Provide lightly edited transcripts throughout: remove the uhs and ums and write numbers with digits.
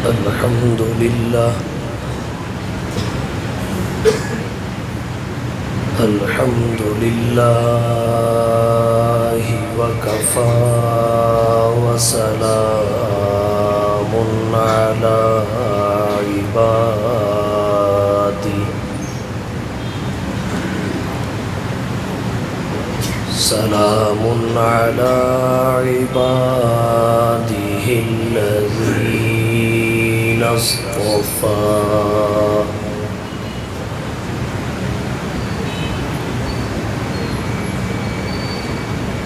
الحمد لله الحمد لله وكفى وسلام على عباده سلام على عباده الذين اصطفى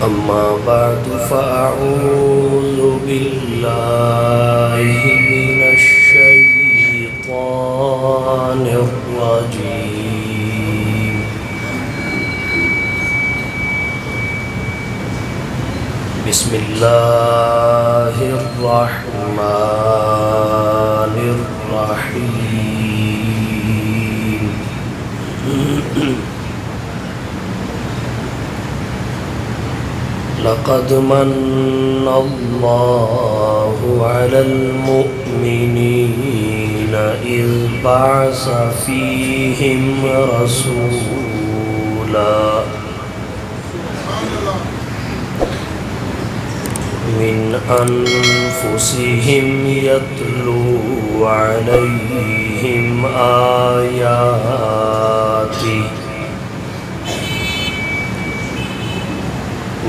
أما بعد فأعوذ بالله من الشيطان الرجيم بسم الله الرحمن الرحيم لقد من الله على المؤمنين إذ بعث فيهم رسولا من أنفسهم يتلو عليهم آياته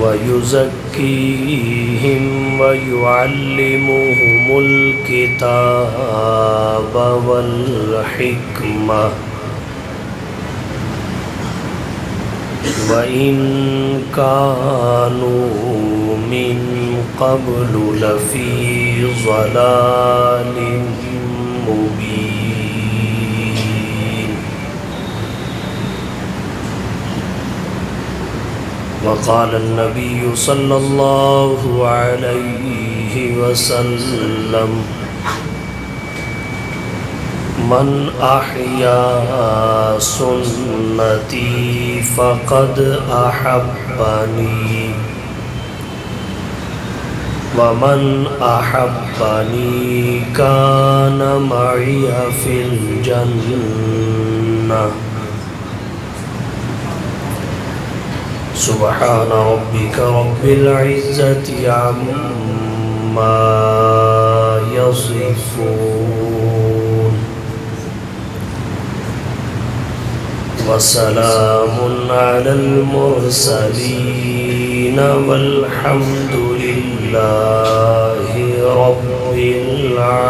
ويزكيهم ويعلمهم الكتاب والحكمة وإن كانوا من قبل لفي ضلال مبين وقال النبي صلى الله عليه وسلم من أحيا سنتي فقد أحبني ومن أحبني كان معي في الجنة سبحان ربك رب العزة عما يصفون وسلام على المرسلين والحمد لله رب العالمين.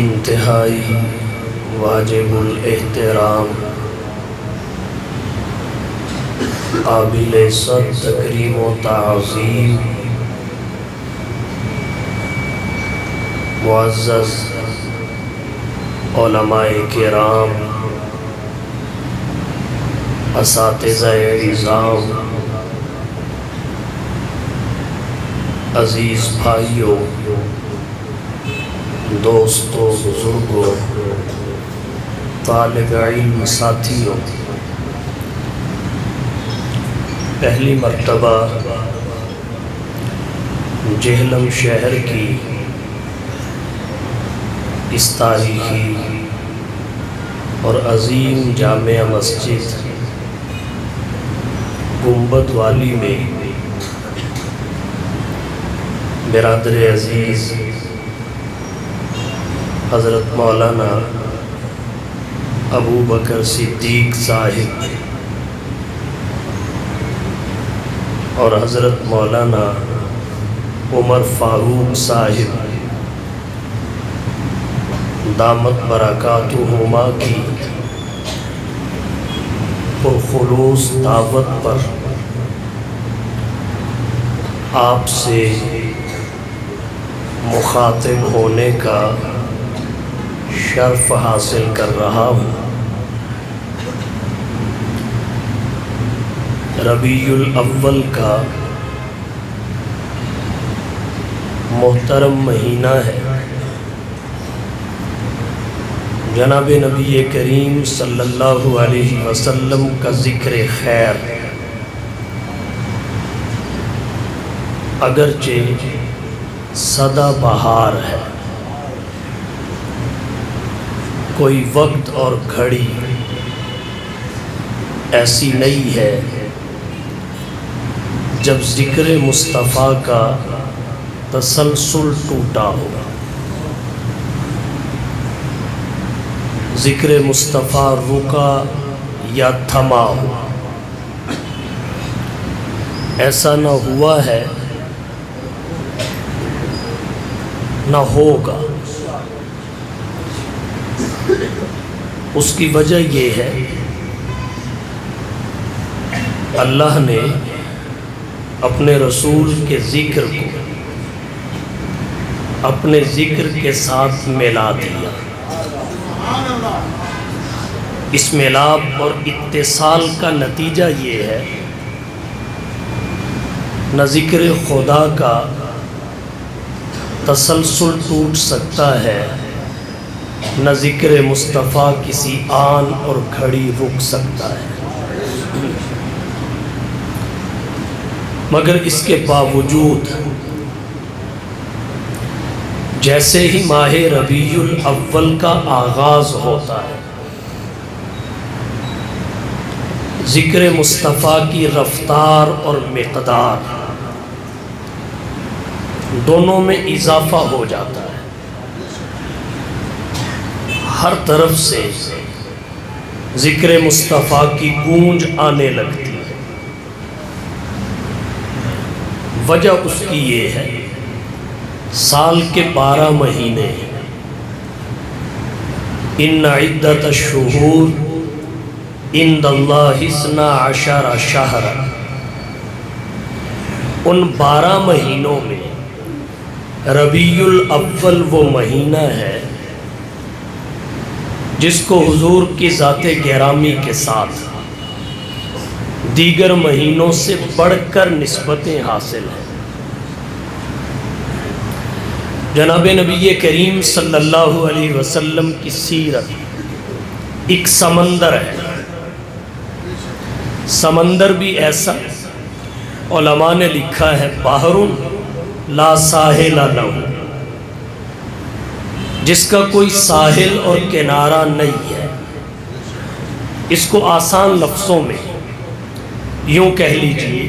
انتہائی واجب الاحترام قابل صد تکریم و تعظیم معزز علماء کرام، اساتذہ اعظام، عزیز بھائیوں، دوستوں، بزرگوں، طالب علم ساتھیوں، پہلی مرتبہ جہلم شہر کی اس تاریخی اور عظیم جامع مسجد گنبد والی میں برادر عزیز حضرت مولانا ابو بکر صدیق صاحب اور حضرت مولانا عمر فاروق صاحب دامت برکاتہما کی پرخلوص دعوت پر آپ سے مخاطب ہونے کا شرف حاصل کر رہا ہوں۔ ربیع الاول کا محترم مہینہ ہے، جناب نبی کریم صلی اللہ علیہ وسلم کا ذکر خیر اگرچہ سدا بہار ہے، کوئی وقت اور گھڑی ایسی نہیں ہے جب ذکر مصطفیٰ کا تسلسل ٹوٹا ہو۔ ذکر مصطفیٰ رکا یا تھما ہو، ایسا نہ ہوا ہے نہ ہوگا۔ اس کی وجہ یہ ہے اللہ نے اپنے رسول کے ذکر کو اپنے ذکر کے ساتھ ملا دیا۔ اس ملاپ اور اتصال کا نتیجہ یہ ہے نہ ذکر خدا کا تسلسل ٹوٹ سکتا ہے، نہ ذکر مصطفیٰ کسی آن اور گھڑی رک سکتا ہے۔ مگر اس کے باوجود جیسے ہی ماہ ربیع الاول کا آغاز ہوتا ہے، ذکر مصطفیٰ کی رفتار اور مقدار دونوں میں اضافہ ہو جاتا ہے۔ ہر طرف سے ذکر مصطفیٰ کی گونج آنے لگتی ہے۔ وجہ اس کی یہ ہے سال کے 12 مہینے، ان عدت الشہور عند اللہ 12 شہرا، ان 12 مہینوں میں ربیع الاول وہ مہینہ ہے جس کو حضور کی ذات گرامی کے ساتھ دیگر مہینوں سے بڑھ کر نسبتیں حاصل ہیں۔ جناب نبی کریم صلی اللہ علیہ وسلم کی سیرت ایک سمندر ہے، سمندر بھی ایسا علماء نے لکھا ہے بحر لا ساحل لہ، جس کا کوئی ساحل اور کنارہ نہیں ہے۔ اس کو آسان لفظوں میں یوں کہہ لیجئے،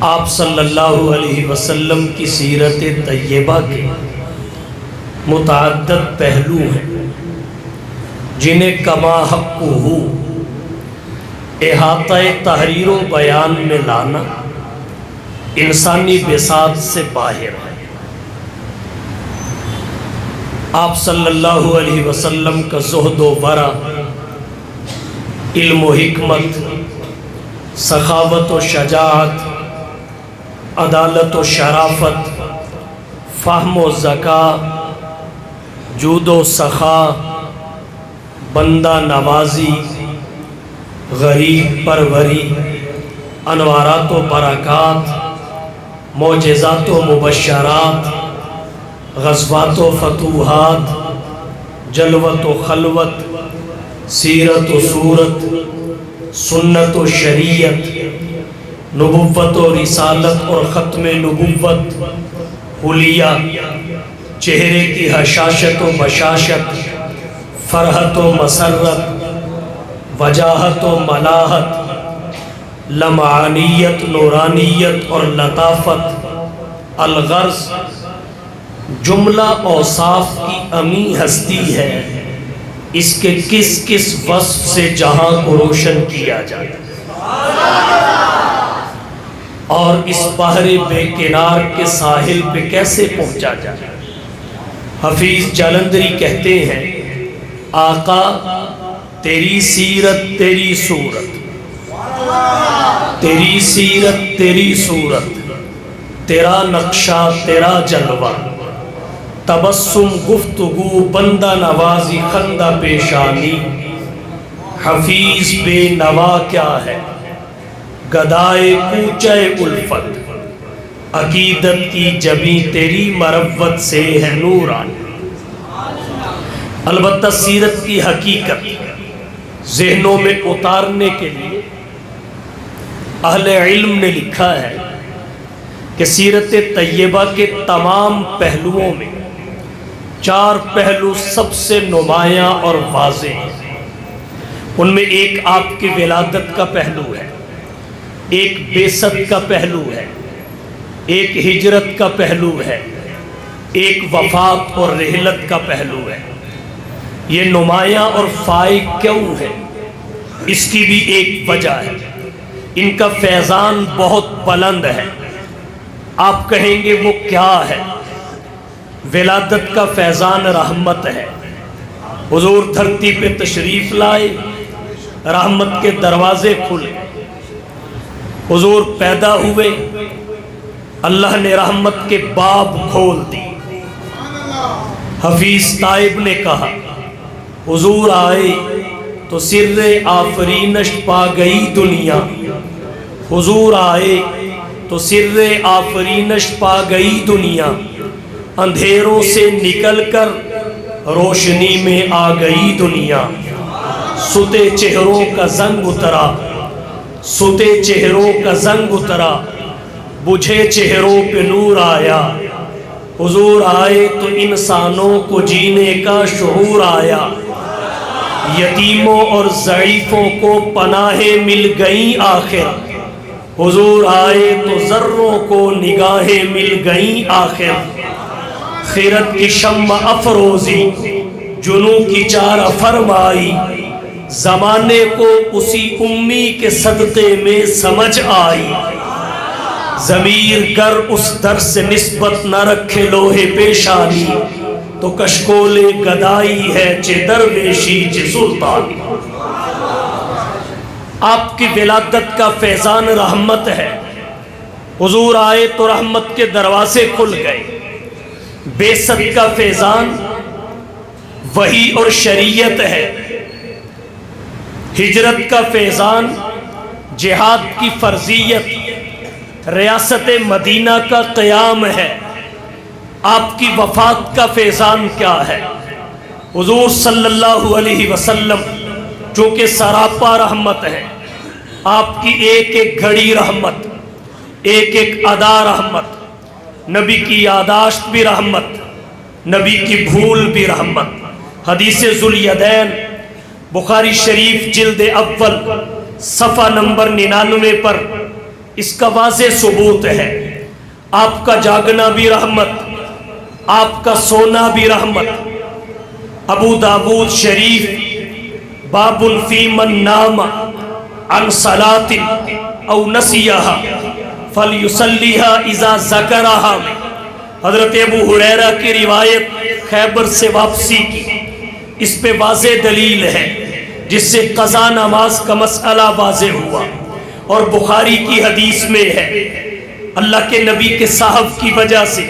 آپ صلی اللہ علیہ وسلم کی سیرت طیبہ کے متعدد پہلو ہیں جنہیں کما حقہ احاطہ تحریر و بیان میں لانا انسانی بساط سے باہر ہے۔ آپ صلی اللہ علیہ وسلم کا زہد و ورع، علم و حکمت، سخاوت و شجاعت، عدالت و شرافت، فہم و ذکا، جود و سخا، بندہ نوازی، غریب پروری، انوارات و برکات، معجزات و مبشرات، غزوات و فتوحات، جلوت و خلوت، سیرت و صورت، سنت و شریعت، نبوت و رسالت اور ختم نبوت، حلیہ، چہرے کی حشاشت و بشاشت، فرحت و مسرت، وجاہت و ملاحت، لمعانیت، نورانیت اور لطافت، الغرض جملہ اوصاف کی امی ہستی ہے۔ اس کے کس کس وصف سے جہاں کو روشن کیا جائے، اور اس بحر بے کنار کے ساحل پہ کیسے پہنچا جائے۔ حفیظ جلندری کہتے ہیں آقا تیری سیرت تیری صورت، تیری سیرت تیری صورت، تیرا نقشہ تیرا جلوہ، تبسم گفتگو بندہ نوازی خندہ پیشانی، حفیظ بے نوا کیا ہے گدائے کوچہ الفت، عقیدت کی جبیں تیری مروت سے ہے نورانی۔ البتہ سیرت کی حقیقت ذہنوں میں اتارنے کے لیے اہل علم نے لکھا ہے کہ سیرت طیبہ کے تمام پہلوؤں میں 4 پہلو سب سے نمایاں اور واضح ہیں۔ ان میں ایک آپ کی ولادت کا پہلو ہے، ایک بعثت کا پہلو ہے، ایک ہجرت کا پہلو ہے، ایک وفات اور رحلت کا پہلو ہے۔ یہ نمایاں اور فائق کیوں ہے؟ اس کی بھی ایک وجہ ہے، ان کا فیضان بہت بلند ہے۔ آپ کہیں گے وہ کیا ہے؟ ولادت کا فیضان رحمت ہے۔ حضور دھرتی پہ تشریف لائے، رحمت کے دروازے کھلے، حضور پیدا ہوئے، اللہ نے رحمت کے باب کھول دی۔ حفیظ تائب نے کہا حضور آئے تو سر آفرینش پا گئی دنیا، حضور آئے تو سر آفرینش پا گئی دنیا، اندھیروں سے نکل کر روشنی میں آ گئی دنیا، ستے چہروں کا زنگ اترا، ستے چہروں کا زنگ اترا، بجھے چہروں پہ نور آیا، حضور آئے تو انسانوں کو جینے کا شعور آیا، یتیموں اور ضعیفوں کو پناہیں مل گئیں آخر، حضور آئے تو ذروں کو نگاہیں مل گئیں آخر، خیرت کی شمع افروزی جنوں کی چارہ فرمائی، زمانے کو اسی امی کے صدقے میں سمجھ آئی، ضمیر گر اس در سے نسبت نہ رکھے لوہے پیشانی، تو کشکول گدائی ہے چہ درویشی چہ سلطانی۔ آپ کی ولادت کا فیضان رحمت ہے، حضور آئے تو رحمت کے دروازے کھل گئے۔ بعثت کا فیضان وحی اور شریعت ہے، ہجرت کا فیضان جہاد کی فرضیت، ریاست مدینہ کا قیام ہے۔ آپ کی وفات کا فیضان کیا ہے؟ حضور صلی اللہ علیہ وسلم چونکہ سراپا رحمت ہے، آپ کی ایک ایک گھڑی رحمت، ایک ایک ادا رحمت، نبی کی یاداشت بھی رحمت، نبی کی بھول بھی رحمت۔ حدیث ذوالیدین بخاری شریف جلد اول صفحہ نمبر 99 پر اس کا واضح ثبوت ہے۔ آپ کا جاگنا بھی رحمت، آپ کا سونا بھی رحمت۔ ابو داود شریف باب فی من نام عن صلاۃ او نسیہا فلیصلیھا اذا ذکرھا میں حضرت ابو ہریرہ کی روایت خیبر سے واپسی کی، اس پہ واضح دلیل ہے جس سے قضا نماز کا مسئلہ واضح ہوا۔ اور بخاری کی حدیث میں ہے اللہ کے نبی کے صاحب کی وجہ سے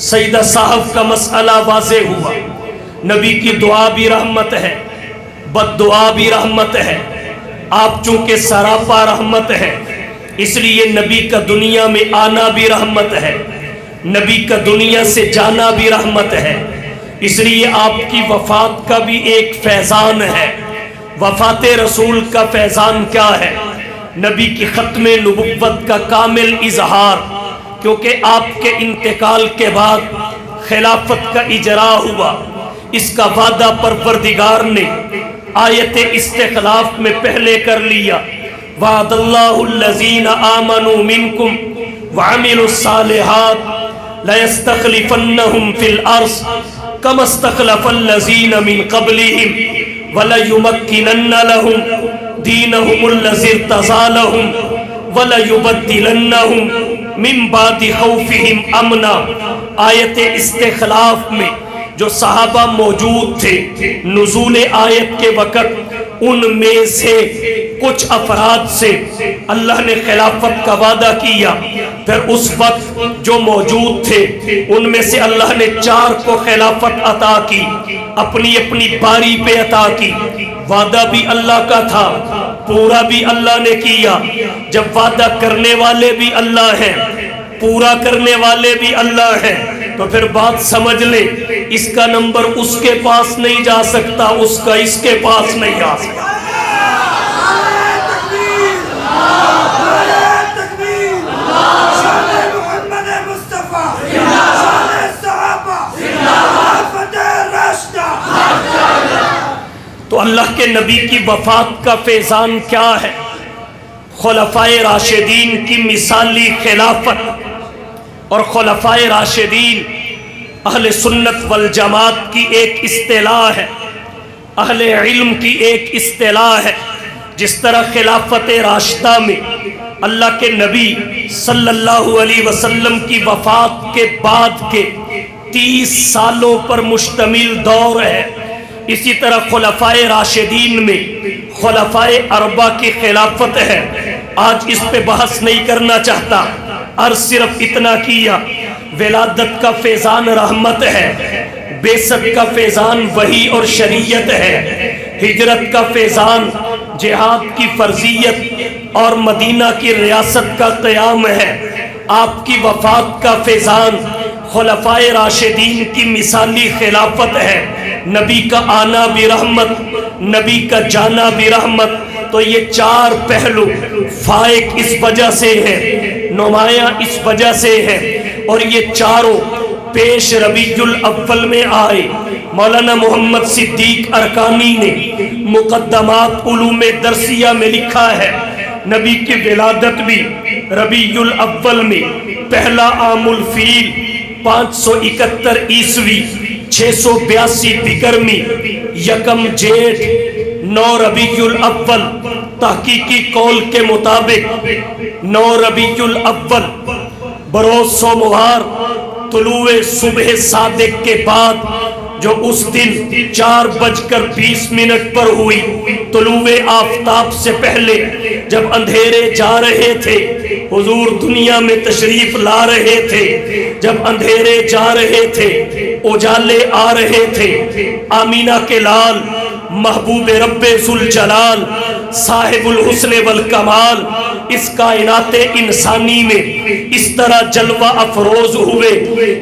سیدہ صاحب کا مسئلہ واضح ہوا۔ نبی کی دعا بھی رحمت ہے، بد دعا بھی رحمت ہے۔ آپ چونکہ سراپا رحمت ہے، اس لیے نبی کا دنیا میں آنا بھی رحمت ہے، نبی کا دنیا سے جانا بھی رحمت ہے۔ اس لیے آپ کی وفات کا بھی ایک فیضان ہے۔ وفات رسول کا فیضان کیا ہے؟ نبی کی ختم نبوت کا کامل اظہار، کیونکہ آپ کے انتقال کے بعد خلافت کا اجرا ہوا۔ اس کا وعدہ پروردگار نے آیت استخلاف میں پہلے کر لیا، وعد اللہ الذین آمنوا منکم وعملوا الصالحات لیستخلفنہم فی الارض کما استخلف الذین من قبلہم وَلَيُمَكِّنَنَّ لَهُمْ دِينَهُمُ الَّذِي ارْتَضَىٰ لَهُمْ وَلَيُبَدِّلَنَّهُمْ مِن بَعْدِ خَوْفِهِمْ أَمْنًا۔ آیت استخلاف میں جو صحابہ موجود تھے نزول آیت کے وقت، ان میں سے کچھ افراد سے اللہ نے خلافت کا وعدہ کیا، پھر اس وقت جو موجود تھے ان میں سے اللہ نے 4 کو خلافت عطا کی، اپنی اپنی باری پہ عطا کی۔ وعدہ بھی اللہ کا تھا، پورا بھی اللہ نے کیا۔ جب وعدہ کرنے والے بھی اللہ ہیں، پورا کرنے والے بھی اللہ ہیں، تو پھر بات سمجھ لیں، اس کا نمبر اس کے پاس نہیں جا سکتا، اس کا اس کے پاس نہیں آ سکتا۔ تو اللہ کے نبی کی وفات کا فیضان کیا ہے؟ خلفائے راشدین کی مثالی خلافت، اور خلفائے راشدین اہل سنت والجماعت کی ایک اصطلاح ہے، اہل علم کی ایک اصطلاح ہے۔ جس طرح خلافت راشدہ میں اللہ کے نبی صلی اللہ علیہ وسلم کی وفات کے بعد کے 30 سالوں پر مشتمل دور ہے، اسی طرح خلفائے راشدین میں خلفائے اربعہ کی خلافت ہے۔ آج اس پہ بحث نہیں کرنا چاہتا، عرض صرف اتنا کیا، ولادت کا فیضان رحمت ہے، بعثت کا فیضان وحی اور شریعت ہے، ہجرت کا فیضان جہاد کی فرضیت اور مدینہ کی ریاست کا قیام ہے، آپ کی وفات کا فیضان خلفائے راشدین کی مثالی خلافت ہے، نبی کا آنا بھی رحمت، نبی کا جانا بھی رحمت۔ تو یہ چار پہلو فائق اس وجہ سے ہے، نمایاں اس وجہ سے ہے، اور یہ چاروں پیش ربیع الاول میں آئے۔ مولانا محمد صدیق ارکانی نے مقدمات علوم درسیہ میں لکھا ہے، نبی کی ولادت بھی ربیع الاول میں، پہلا عام الفیل 571 عیسوی 682 بکرمی، یکم جیٹھ 9 ربیع الاول، تحقیقی قول کے مطابق 9 ربیع الاول بروز سوموار طلوع صبح صادق کے بعد، جو اس دن 4:20 پر ہوئی، طلوع آفتاب سے پہلے جب اندھیرے جا رہے تھے، حضور دنیا میں تشریف لا رہے تھے، جب اندھیرے جا رہے تھے اجالے آ رہے تھے، آمینہ کے لال محبوب رب ذوالجلال صاحب الحسن والکمال اس کائنات انسانی میں اس طرح جلوہ افروز ہوئے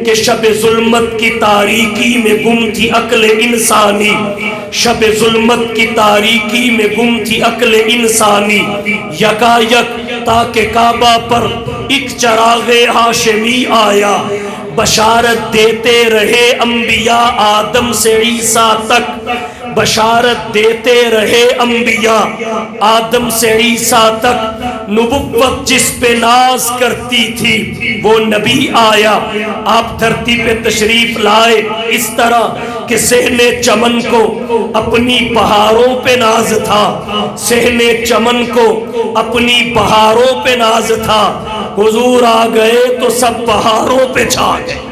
کہ شب ظلمت کی تاریکی میں گم تھی عقل انسانی، شب ظلمت کی تاریکی میں گم تھی عقل انسانی، یکایک تاکہ کعبہ پر ایک چراغ ہاشمی آیا، بشارت دیتے رہے انبیاء آدم سے عیسیٰ تک، بشارت دیتے رہے انبیاء آدم سے عیسیٰ تک، نبوت جس پہ ناز کرتی تھی وہ نبی آیا، آپ دھرتی پہ تشریف لائے اس طرح کہ صحن چمن کو اپنی بہاروں پہ ناز تھا، صحن چمن کو اپنی بہاروں پہ ناز تھا، حضور آ گئے تو سب بہاروں پہ چھا گئے۔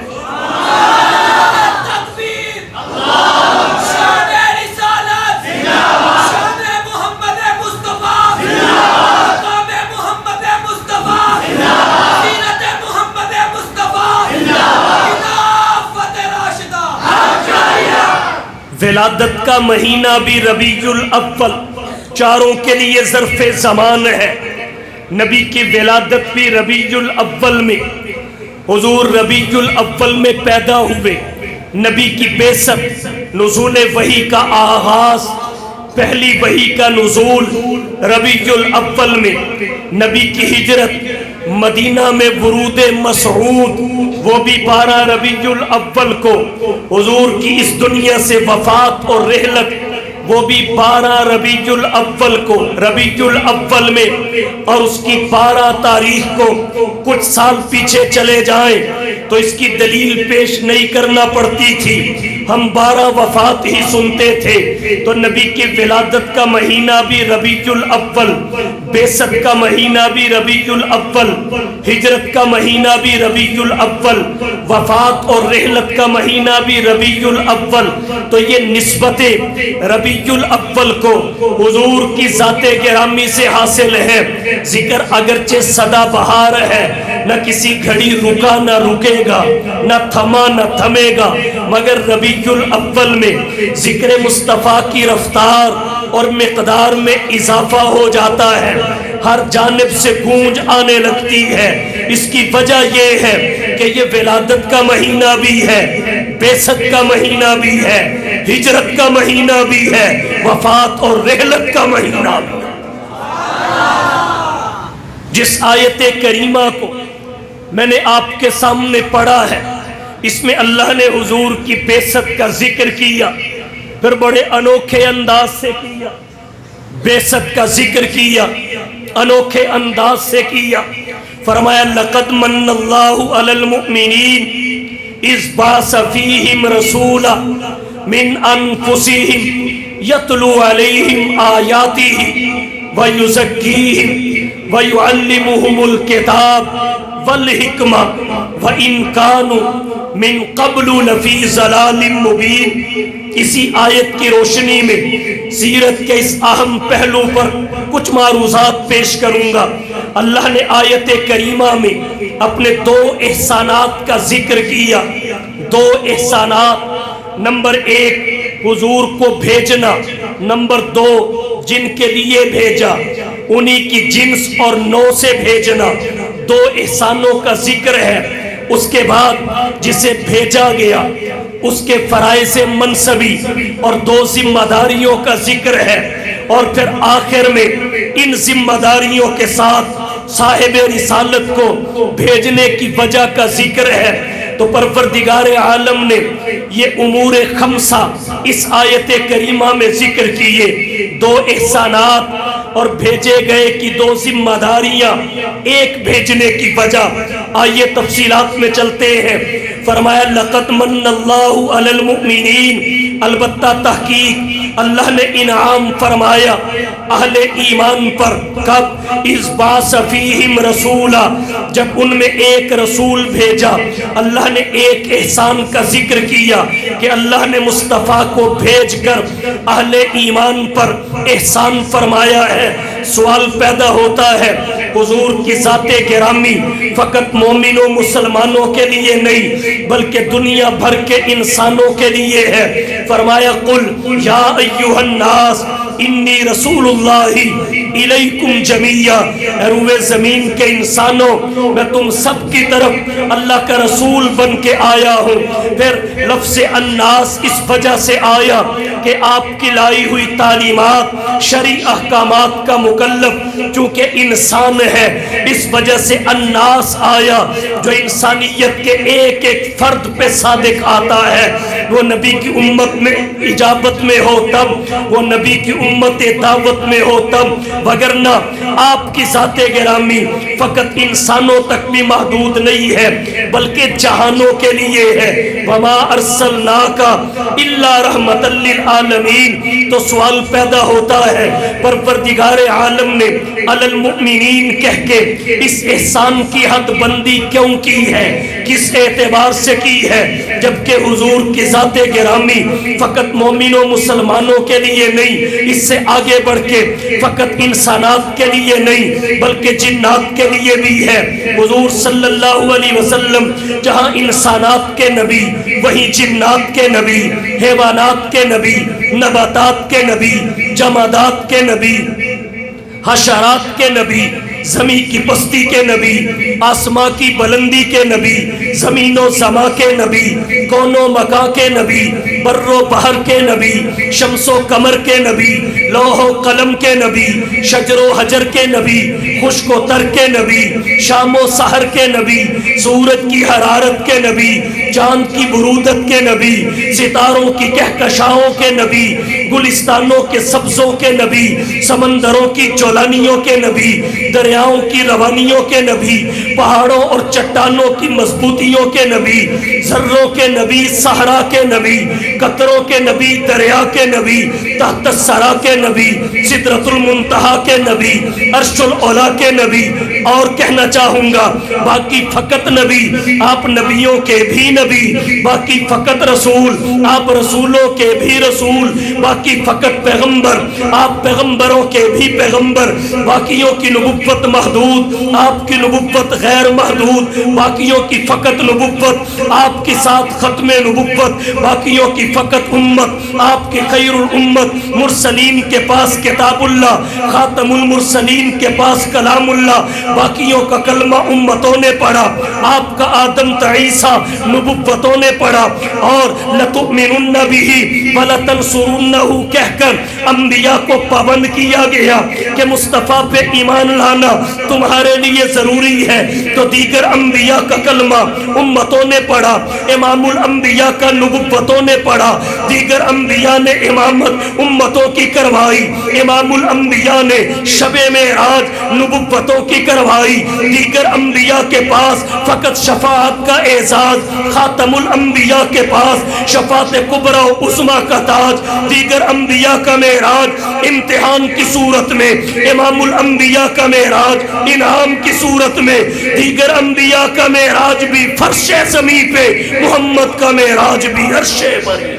ولادت کا مہینہ بھی ربیع الاول چاروں کے لیے ظرف زمان ہے، نبی کی ولادت بھی ربیع الاول میں، حضور ربیع الاول میں پیدا ہوئے، نبی کی بعثت نزول وحی کا آغاز، پہلی وحی کا نزول ربیع الاول میں، نبی کی ہجرت مدینہ میں ورود مسعود وہ بھی 12 ربیع الاول کو، حضور کی اس دنیا سے وفات اور رحلت وہ بھی 12 ربیع الاول کو، ربیع الاول میں، اور اس کی 12 تاریخ کو کچھ سال پیچھے چلے جائیں تو اس کی دلیل پیش نہیں کرنا پڑتی تھی، ہم 12 وفات ہی سنتے تھے، تو نبی کی ولادت کا مہینہ بھی ربیع الاول، بعثت کا مہینہ بھی ربیع الاول، ہجرت کا مہینہ بھی ربیع الاول، وفات اور رحلت کا مہینہ بھی ربیع الاول، تو یہ نسبت ربیع الاول کو حضور کی ذات گرامی سے حاصل ہے۔ ذکر اگرچہ سدا بہار ہے، نہ کسی گھڑی رکا نہ رکے گا، نہ تھما نہ تھمے گا، مگر ربیع الاول میں ذکر مصطفیٰ کی رفتار اور مقدار میں اضافہ ہو جاتا ہے۔ ہر جانب سے گونج آنے لگتی ہے۔ اس کی وجہ یہ ہے کہ یہ ولادت کا مہینہ بھی ہے، بعثت کا مہینہ بھی ہے، ہجرت کا مہینہ بھی ہے، وفات اور رحلت کا مہینہ بھی ہے۔ جس آیت کریمہ کو میں نے آپ کے سامنے پڑھا ہے، اس میں اللہ نے حضور کی بعثت کا ذکر کیا، پھر بڑے انوکھے انداز سے کیا۔ بعثت کا ذکر کیا، انوکھے انداز سے کیا۔ فرمایا لقد من اللہ علی المؤمنین اذ بعث فیہم رسولا من انفسہم یتلو علیہم آیاتہ ویزکیہم ویعلمہم الکتاب والحکمہ وَإِن كَانُوا مِن قَبْلُ لَفِي ضَلَالٍ مُبِينٍ۔ اسی آیت کی روشنی میں سیرت کے اس اہم پہلو پر کچھ معروضات پیش کروں گا۔ اللہ نے آیت کریمہ میں اپنے دو احسانات کا ذکر کیا۔ دو احسانات، نمبر ایک حضور کو بھیجنا، نمبر دو جن کے لیے بھیجا انہی کی جنس اور نوع سے بھیجنا۔ دو احسانوں کا ذکر ہے۔ اس کے بعد جسے بھیجا گیا اس کے فرائض منصبی اور دو ذمہ داریوں کا ذکر ہے، اور پھر آخر میں ان ذمہ داریوں کے ساتھ صاحب رسالت کو بھیجنے کی وجہ کا ذکر ہے۔ تو پروردگار عالم نے یہ امور خمسہ اس آیت کریمہ میں ذکر کیے، دو احسانات اور بھیجے گئے کی دو ذمہ داریاں، ایک بھیجنے کی وجہ۔ آئیے تفصیلات میں چلتے ہیں۔ فرمایا لقد من اللہ علی المؤمنین، البتہ تحقیق اللہ نے انعام فرمایا اہل ایمان پر۔ کب؟ اذ بعث فیہم رسولا، جب ان میں ایک رسول بھیجا۔ اللہ نے ایک احسان کا ذکر کیا کہ اللہ نے مصطفیٰ کو بھیج کر اہل ایمان پر احسان فرمایا ہے۔ سوال پیدا ہوتا ہے حضور کی ذات گرامی فقط مومنوں مسلمانوں کے لیے نہیں بلکہ دنیا بھر کے انسانوں کے لیے ہے۔ فرمایا قل یا ایھا الناس انی رسول اللہ الیکم جمیعا، اے روئے زمین کے انسانوں میں تم سب کی طرف اللہ کا رسول بن کے آیا ہوں۔ پھر لفظ الناس اس وجہ سے آیا کہ آپ کی لائی ہوئی تعلیمات شرعی احکامات کا مکلف چونکہ انسان ہے، اس وجہ سے الناس آیا۔ جو انسانیت کے ایک ایک فرد پہ صادق آتا ہے وہ نبی کی امت میں اجابت میں ہو تب، وہ نبی کی امت دعوت میں ہو تب، وگرنہ آپ کی ذات گرامی فقط انسانوں تک بھی محدود نہیں ہے بلکہ جہانوں کے لیے ہے۔ وما ارسلناک الا رحمۃ للعالمین۔ تو سوال پیدا ہوتا ہے پروردگار عالم نے علی المؤمنین کہہ کے اس احسان کی حد بندی کیوں کی ہے، کس اعتبار سے کی ہے، جبکہ حضور کی ذات گرامی فقط مومنوں مسلمانوں کے لیے نہیں، اس سے آگے بڑھ کے فقط انسانات کے لیے نہیں بلکہ جنات کے لیے بھی ہے۔ حضور صلی اللہ علیہ وسلم جہاں انسانات کے نبی وہیں جنات کے نبی، حیوانات کے نبی، نباتات کے نبی، جمادات کے نبی، حشرات کے نبی، زمین کی پستی کے نبی، آسماں کی بلندی کے نبی، زمین و سما کے نبی، کون و مکاں کے نبی، بر و بحر کے نبی، شمس و قمر کے نبی، لوح و قلم کے نبی، شجر و حجر کے نبی، خشک و تر کے نبی، شام و سحر کے نبی، سورج کی حرارت کے نبی، چاند کی برودت کے نبی، ستاروں کی کہکشاؤں کے نبی، گلستانوں کے سبزوں کے نبی، سمندروں کی چولانیوں کے نبی، دریاؤں کی روانیوں کے نبی، پہاڑوں اور چٹانوں کی مضبوطیوں کے نبی، ذروں کے نبی، صحرا کے نبی، قطروں کے نبی، دریا کے نبی، تحت الثری کے نبی، سدرۃ المنتہا کے نبی، عرش العلا کے نبی، اور کہنا چاہوں گا باقی فقط نبی، آپ نبیوں کے بھی نبی، باقی فقط رسول، آپ رسولوں کے بھی رسول، باقی فقط پیغمبر، آپ پیغمبروں کے بھی پیغمبر، باقیوں کی نبوت محدود، آپ کی نبوت غیر محدود، باقیوں کی فقط نبوت، آپ کے ساتھ ختم نبوت، باقیوں کی فقط امت آپ کی خیر الامت، مرسلین کے پاس کتاب اللہ، خاتم المرسلین کے پاس کلام اللہ، باقیوں کا کلمہ امتوں نے پڑھا، آپ کا آدم تا عیسیٰ نبوتوں نے پڑھا، اور لَتُؤْمِنُنَّ بِهِ وَلَتَنْصُرُنَّهُ کہہ کر انبیاء کو پابند کیا گیا کہ مصطفیٰ پہ ایمان لانا تمہارے لیے ضروری ہے۔ تو دیگر انبیاء کا کلمہ امتوں نے پڑھا، امام الانبیاء کا نبوتوں نے پڑھا، دیگر انبیاء نے امامت امتوں کی کروائی، امام الانبیاء نے شب معراج نبوتوں کی کروائی، دیگر انبیاء کے پاس فقط شفاعت کا اعزاز، خاتم الانبیاء کے پاس شفاعت کبریٰ و عظمیٰ کا تاج، دیگر انبیاء کا معراج امتحان کی صورت میں، امام الانبیاء کا معراج انعام کی صورت میں، دیگر انبیاء کا معراج بھی فرش زمین پہ، محمد کا معراج بھی عرش بری۔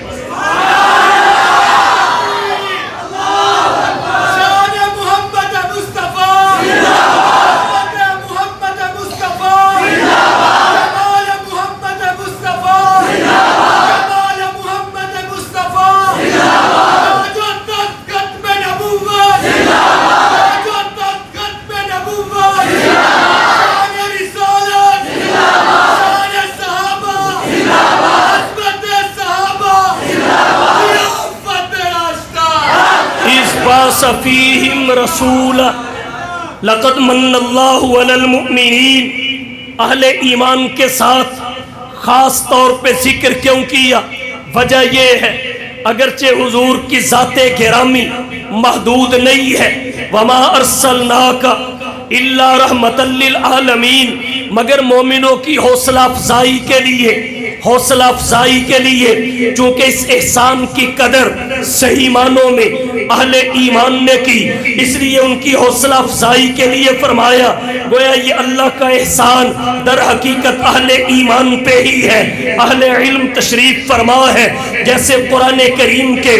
فیہم رسولا لقد من اللہ علی المؤمنین، اہل ایمان کے ساتھ خاص طور پہ ذکر کیوں کیا؟ وجہ یہ ہے اگرچہ حضور کی ذات گرامی محدود نہیں ہے، وما ارسلناک الا رحمۃ للعالمین، مگر مومنوں کی حوصلہ افزائی کے لیے، حوصلہ افزائی کے لیے، چونکہ اس احسان کی قدر صحیح معنوں میں اہل ایمان نے کی، اس لیے ان کی حوصلہ افزائی کے لیے فرمایا گویا یہ اللہ کا احسان در حقیقت اہل ایمان پہ ہی ہے۔ اہل علم تشریف فرما ہے، جیسے قرآن کریم کے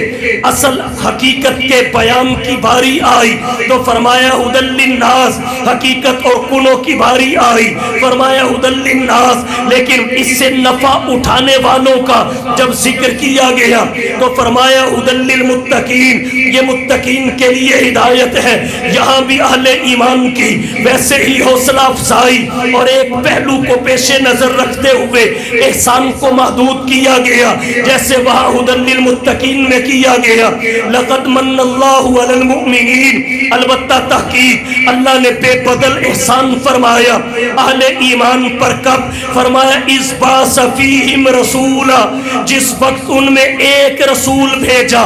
اصل حقیقت کے بیان کی باری آئی تو فرمایا ھدی للناس، حقیقت اور کنوں کی باری آئی فرمایا ھدی للناس، لیکن اس سے نفع اٹھانے والوں کا جب ذکر کیا گیا تو فرمایا ھدی للمتقین، یہ متقین کے لیے ہدایت ہے۔ یہاں بھی اہل ایمان کی ویسے ہی حوصلہ افزائی اور ایک پہلو کو پیش نظر رکھتے ہوئے احسان کو محدود کیا گیا، جیسے وہاں ھدی للمتقین میں کیا گیا لقد من اللہ علی المؤمنین، البتہ تحقیق اللہ نے بے بدل احسان فرمایا اہل ایمان پر کب؟ فرمایا اذ بعث فیہم رسولا، جس وقت ان میں ایک رسول بھیجا،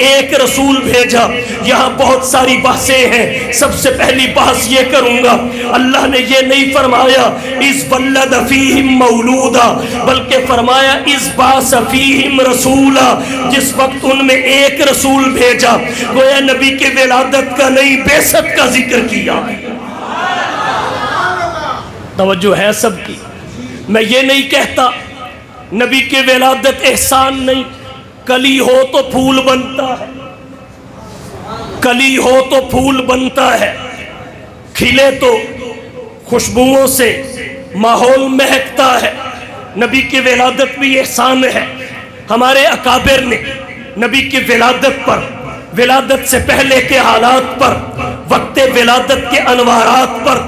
ایک رسول بھیجا۔ یہاں بہت ساری بحثیں ہیں، سب سے پہلی بحث یہ کروں گا، اللہ نے یہ نہیں فرمایا اذ ولد فیہم مولودا، بلکہ فرمایا اذ بعث فیہم رسولا، جس وقت ان میں ایک رسول بھیجا، گویا نبی کی ولادت کا نہیں بعثت کا ذکر کیا۔ توجہ ہے سب کی؟ میں یہ نہیں کہتا نبی کی ولادت احسان نہیں، کلی ہو تو پھول بنتا ہے، کلی ہو تو پھول بنتا ہے، کھلے تو خوشبوؤں سے ماحول مہکتا ہے۔ نبی کی ولادت بھی احسان ہے۔ ہمارے اکابر نے نبی کی ولادت پر، ولادت سے پہلے کے حالات پر، وقت ولادت کے انوارات پر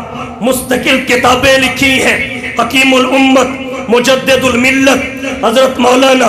مستقل کتابیں لکھی ہیں۔ حکیم الامت مجدد الملت حضرت مولانا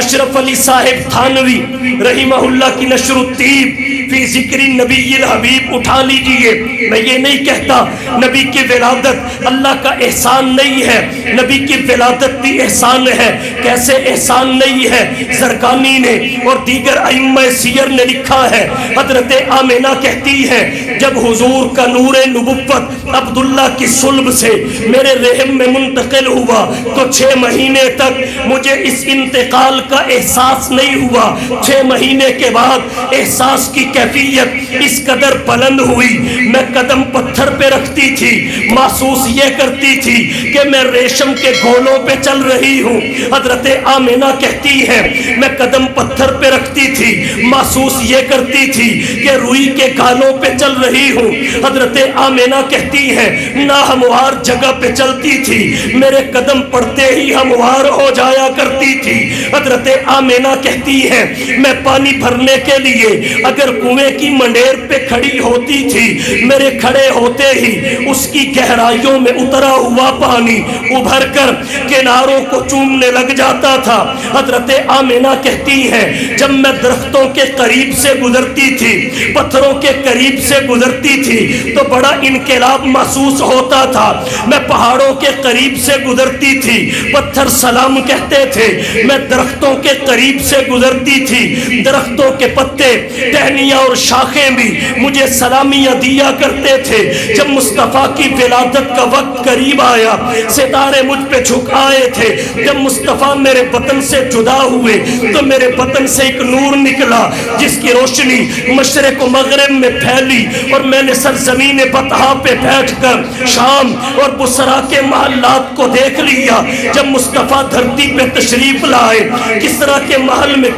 اشرف علی صاحب تھانوی رحمہ اللہ کی نشر الطیب فی ذکر النبی الحبیب اٹھا لیجئے۔ میں یہ نہیں کہتا نبی کی ولادت اللہ کا احسان نہیں ہے، نبی کی ولادت بھی احسان ہے۔ کیسے احسان نہیں ہے؟ زرقانی نے اور دیگر ائمہ سیر نے لکھا ہے، حضرت آمنہ کہتی ہے جب حضور کا نور نبوت عبداللہ کی صلب سے میرے رحم میں منتقل ہوا تو 6 مہینے تک مجھے اس انتقال کا احساس نہیں ہوا۔ 6 مہینے کے بعد احساس کی کیفیت اس قدر بلند ہوئی، میں قدم پتھر پہ رکھتی تھی، محسوس یہ کرتی تھی کہ میں ریشم کے گولوں پہ چل رہی ہوں۔ حضرت آمنہ کہتی ہے میں قدم پتھر پہ رکھتی تھی، محسوس یہ کرتی تھی کہ روئی کے گالوں پہ چل رہی ہوں۔ حضرت آمنہ کہتی ہے ناہموار جگہ پہ چلتی تھی، میرے قدم پڑتے ہی ہموار ہو جایا کرتی تھی۔ حضرت حضرت آمینہ کہتی ہیں میں پانی بھرنے کے لیے اگر کنویں کی منڈیر پہ کھڑی ہوتی تھی، میرے کھڑے ہوتے ہی اس کی گہرائیوں میں اترا ہوا پانی ابھر کر کناروں کو چومنے لگ جاتا تھا۔ حضرت آمینہ کہتی ہیں جب میں درختوں کے قریب سے گزرتی تھی، پتھروں کے قریب سے گزرتی تھی تو بڑا انقلاب محسوس ہوتا تھا۔ میں پہاڑوں کے قریب سے گزرتی تھی، پتھر سلام کہتے تھے۔ میں درختوں کے قریب سے گزرتی تھی، درختوں کے پتے، ٹہنیاں اور شاخیں بھی مجھے سلامیاں دیا کرتے تھے۔ جب مصطفیٰ کی ولادت کا وقت قریب آیا، ستارے مجھ پہ جھک آئے تھے۔ جب مصطفیٰ میرے بطن سے جدا ہوئے تو میرے بطن سے ایک نور نکلا جس کی روشنی مشرق و مغرب میں پھیلی، اور میں نے سرزمین بطحا پہ بیٹھ کر شام اور بصرا کے محلات کو دیکھ لیا۔ جب مصطفیٰ دھرتی پہ تشریف لائے، کسرا کے محل میں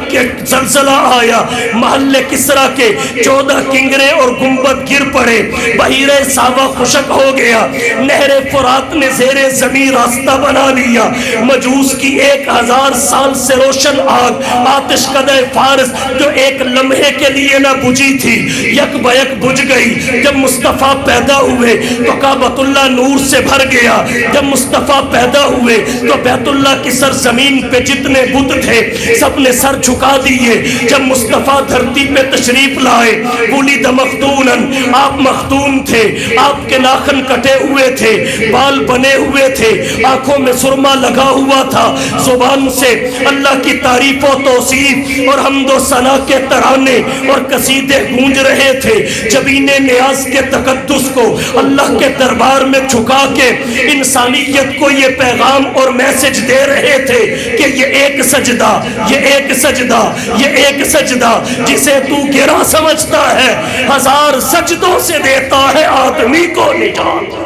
زلزلہ آیا، محل کسرا کے 14 کنگرے اور گنبد گر پڑے، بحیرہ ساوا خشک ہو گیا، نہر فرات نے زیر زمین راستہ بنا لیا۔ مجوس کی 1000 سال سے روشن آگ آتش قدہ فارس جو ایک لمحے کے لیے نہ بجھی تھی، یک بیک بجھ گئی۔ جب مصطفیٰ پیدا ہوئے تو کعبۃ اللہ نور سے بھر گیا۔ جب مصطفیٰ پیدا ہوئے تو بیت اللہ کی سرزمین پہ جتنے بت تھے سب نے سر جھکا دیے۔ جب مصطفیٰ دھرتی پہ تشریف لائے، ولد مختونا، آپ مختون تھے، آپ کے ناخن کٹے ہوئے تھے، بال بنے ہوئے تھے، آنکھوں میں سرما لگا ہوا تھا، زبان سے اللہ کی تعریف و توصیف اور حمد و ثنا کے ترانے اور قصیدے گونج رہے تھے۔ جبین نیاز کے تقدس کو اللہ کے دربار میں جھکا کے انسانیت کو یہ پیغام اور میسج دے رہے تھے کہ یہ ایک سجدہ، یہ ایک سجدہ، یہ ایک سجدہ جسے تو گرا سمجھتا ہے 1000 سجدوں سے دیتا ہے آدمی کو نجات۔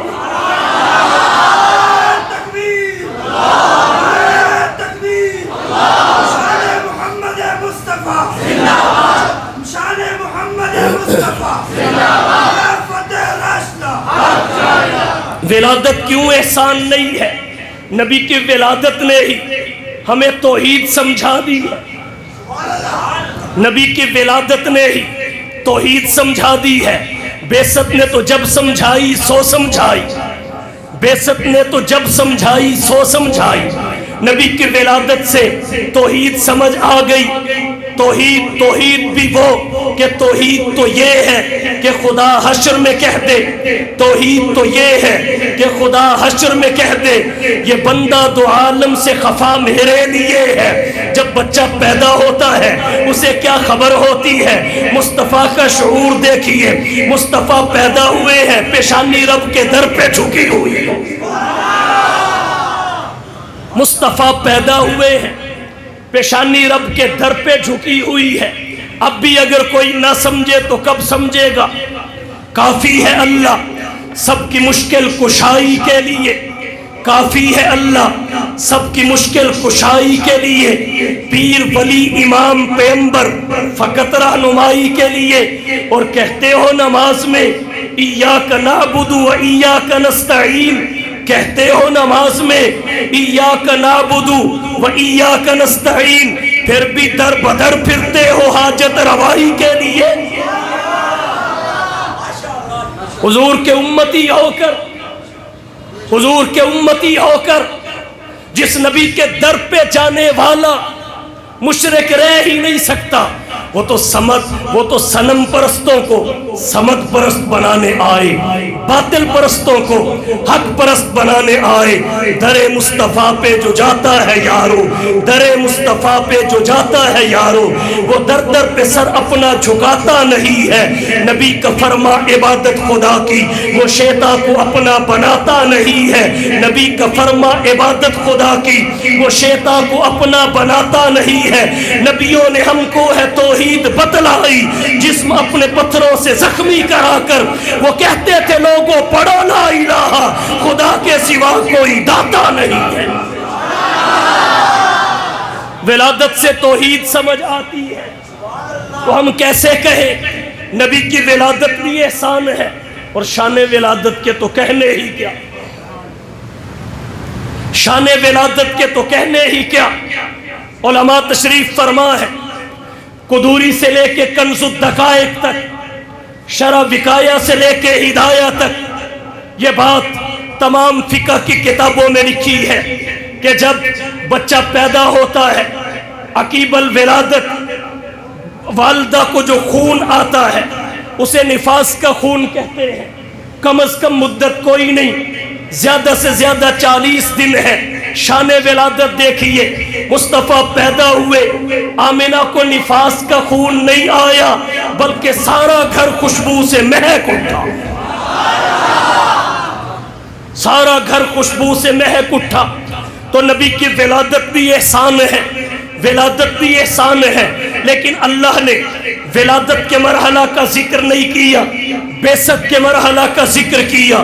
ولادت کیوں احسان نہیں ہے؟ نبی کی ولادت نے ہی ہمیں توحید سمجھا دی ہے۔ نبی کی ولادت نے ہی توحید سمجھا دی ہے۔ بعثت نے تو جب سمجھائی سو سمجھائی، بعثت نے تو جب سمجھائی سو سمجھائی۔ نبی کی ولادت سے توحید سمجھ آ گئی۔ توحید بھی وہ کہ توحید تو یہ ہے کہ خدا حشر میں کہہ دے، توحید تو یہ ہے کہ خدا حشر میں کہہ دے یہ بندہ دو عالم سے خفا میرے لیے ہے۔ جب بچہ پیدا ہوتا ہے اسے کیا خبر ہوتی ہے؟ مصطفیٰ کا شعور دیکھیے، مصطفیٰ پیدا ہوئے ہیں، پیشانی رب کے در پہ جھکی ہوئی ہے۔ مصطفیٰ پیدا ہوئے ہیں، پیشانی رب کے در پہ جھکی ہوئی ہے۔ اب بھی اگر کوئی نہ سمجھے تو کب سمجھے گا؟ کافی ہے اللہ سب کی مشکل کشائی کے لیے، کافی ہے اللہ سب کی مشکل کشائی کے لیے، پیر ولی امام پیغمبر فقط رہنمائی کے لیے۔ اور کہتے ہو نماز میں ایاک نعبد و ایاک نستعین، کہتے ہو نماز میں ایاک نعبد و ایاک نستعین، پھر بھی در بدر پھرتے ہو حاجت روائی کے لیے۔ حضور کے امتی ہو کر، حضور کے امتی ہو کر جس نبی کے در پہ جانے والا مشرک رہ ہی نہیں سکتا، وہ تو صنم پرستوں کو سمد پرست بنانے آئے، باطل پرستوں کو حق پرست بنانے آئے۔ در مصطفیٰ پہ جو جاتا ہے یارو، در مصطفیٰ پہ جو جاتا ہے یارو، وہ در در پہ سر اپنا جھکاتا نہیں ہے۔ نبی کا فرما عبادت خدا کی وہ شیطاں کو اپنا بناتا نہیں ہے۔ نبی کا فرما عبادت خدا کی وہ شیطاں کو اپنا بناتا نہیں ہے۔ نبیوں نے ہم کو ہے توحید بتلائی، جسم اپنے پتھروں سے زخمی کرا کر وہ کہتے تھے لوگوں پڑھو لا الہ، خدا کے سوا کوئی داتا نہیں ہے۔ ولادت سے توحید سمجھ آتی ہے تو ہم کیسے کہیں نبی کی ولادت بھی احسان ہے، اور شان ولادت کے تو کہنے ہی کیا، شان ولادت کے تو کہنے ہی کیا۔ علماء تشریف فرما ہے، قدوری سے لے کے کنز الدقائق تک، شرح وقایہ سے لے کے ہدایہ تک، یہ بات تمام فقہ کی کتابوں میں لکھی ہے کہ جب بچہ پیدا ہوتا ہے، عقیب الولادت، والدہ کو جو خون آتا ہے اسے نفاس کا خون کہتے ہیں۔ کم از کم مدت کوئی نہیں، زیادہ سے زیادہ 40 دن ہے۔ شان ولادت دیکھیے، مصطفیٰ پیدا ہوئے، آمنہ کو نفاس کا خون نہیں آیا بلکہ سارا گھر خوشبو سے مہک اٹھا، سارا گھر خوشبو سے مہک اٹھا۔ تو نبی کی ولادت بھی احسان ہے، ولادت بھی احسان ہے، لیکن اللہ نے ولادت کے مرحلہ کا ذکر نہیں کیا، بعثت کے مرحلہ کا ذکر کیا،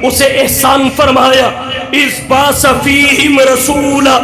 اسے احسان فرمایا۔ اِذْ بَعَثَ فِيهِمْ رَسُولًا،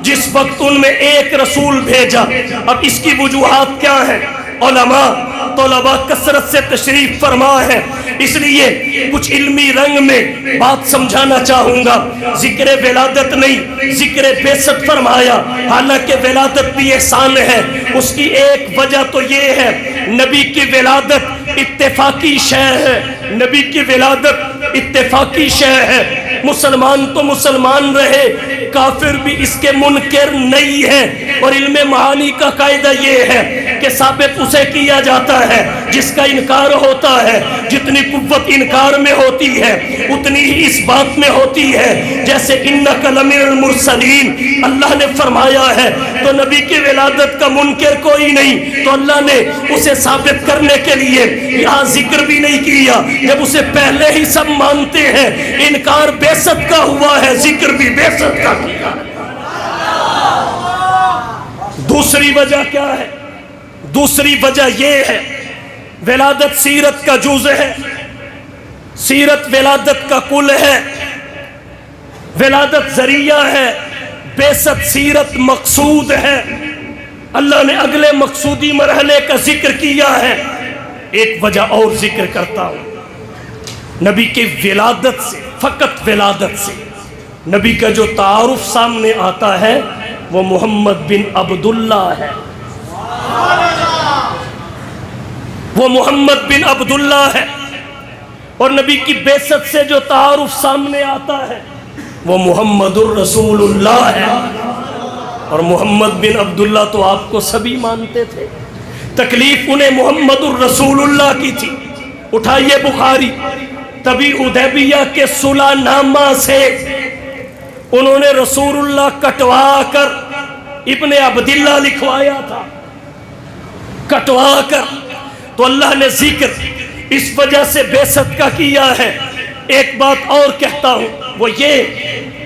جس وقت ان میں ایک رسول بھیجا۔ اب اس کی وجوہات کیا ہیں؟ علماء طلباء کثرت سے تشریف فرما ہے، اس لیے کچھ علمی رنگ میں بات سمجھانا چاہوں گا۔ ذکر ولادت نہیں، ذکر بعثت فرمایا، حالانکہ ولادت بھی احسان ہے۔ اس کی ایک وجہ تو یہ ہے، نبی کی ولادت اتفاقی شے ہے، نبی کی ولادت اتفاقی شے ہے۔ مسلمان تو مسلمان رہے، کافر بھی اس کے منکر نہیں ہے۔ اور علم معانی کا قاعدہ یہ ہے کہ ثابت اسے کیا جاتا ہے جس کا انکار ہوتا ہے۔ جتنی قوت انکار میں ہوتی ہے اتنی ہی اس بات میں ہوتی ہے۔ جیسے انک لمن المرسلین اللہ نے فرمایا ہے، تو نبی کی ولادت کا منکر کوئی نہیں، تو اللہ نے اسے ثابت کرنے کے لیے یہاں ذکر بھی نہیں کیا جب اسے پہلے ہی سب مانتے ہیں۔ انکار بعثت کا ہوا ہے، ذکر بھی بعثت کا کیا۔ دوسری وجہ کیا ہے؟ دوسری وجہ یہ ہے، ولادت سیرت کا جزء ہے، سیرت ولادت کا کل ہے، ولادت ذریعہ ہے، بعثت سیرت مقصود ہے۔ اللہ نے اگلے مقصودی مرحلے کا ذکر کیا ہے۔ ایک وجہ اور ذکر کرتا ہوں، نبی کی ولادت سے، فقط ولادت سے نبی کا جو تعارف سامنے آتا ہے وہ محمد بن عبداللہ ہے، وہ محمد بن عبداللہ ہے۔ اور نبی کی بعثت سے جو تعارف سامنے آتا ہے وہ محمد الرسول اللہ ہے۔ اور محمد بن عبداللہ تو آپ کو سبھی مانتے تھے، تکلیف انہیں محمد الرسول اللہ کی تھی۔ اٹھائیے بخاری، تبھی حدیبیہ کے صلح نامہ سے انہوں نے رسول اللہ کٹوا کر ابن عبداللہ لکھوایا تھا، کٹوا کر۔ تو اللہ نے ذکر اس وجہ سے بعثت کا کیا ہے۔ ایک بات اور کہتا ہوں، وہ یہ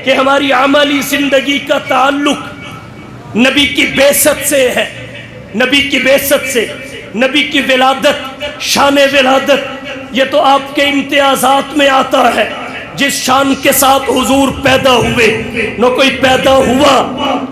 کہ ہماری عملی زندگی کا تعلق نبی کی بعثت سے ہے، نبی کی بعثت سے، نبی کی ولادت، شان ولادت، یہ تو آپ کے امتیازات میں آتا ہے۔ جس شان کے ساتھ حضور پیدا ہوئے، نہ کوئی پیدا ہوا،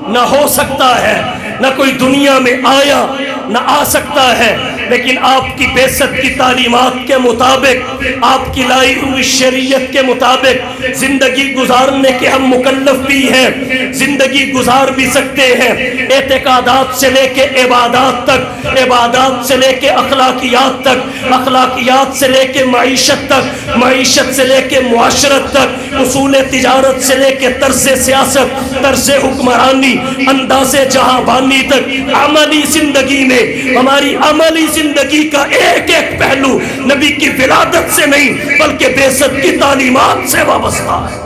نہ ہو سکتا ہے، نہ کوئی دنیا میں آیا، نہ آ سکتا ہے، لیکن آپ کی بعثت کی تعلیمات کے مطابق، آپ کی لائی ہوئی شریعت کے مطابق زندگی گزارنے کے ہم مکلف بھی ہیں، زندگی گزار بھی سکتے ہیں۔ اعتقادات سے لے کے عبادات تک، عبادات سے لے کے اخلاقیات تک، اخلاقیات سے لے کے معیشت تک، معیشت سے لے کے معاشرت تک، اصول تجارت سے لے کے طرز سیاست، طرز حکمرانی، انداز جہاں بانی تک، عملی زندگی میں ہماری عملی زندگی کا ایک ایک پہلو نبی کی ولادت سے نہیں بلکہ بعثت کی تعلیمات سے وابستہ ہے۔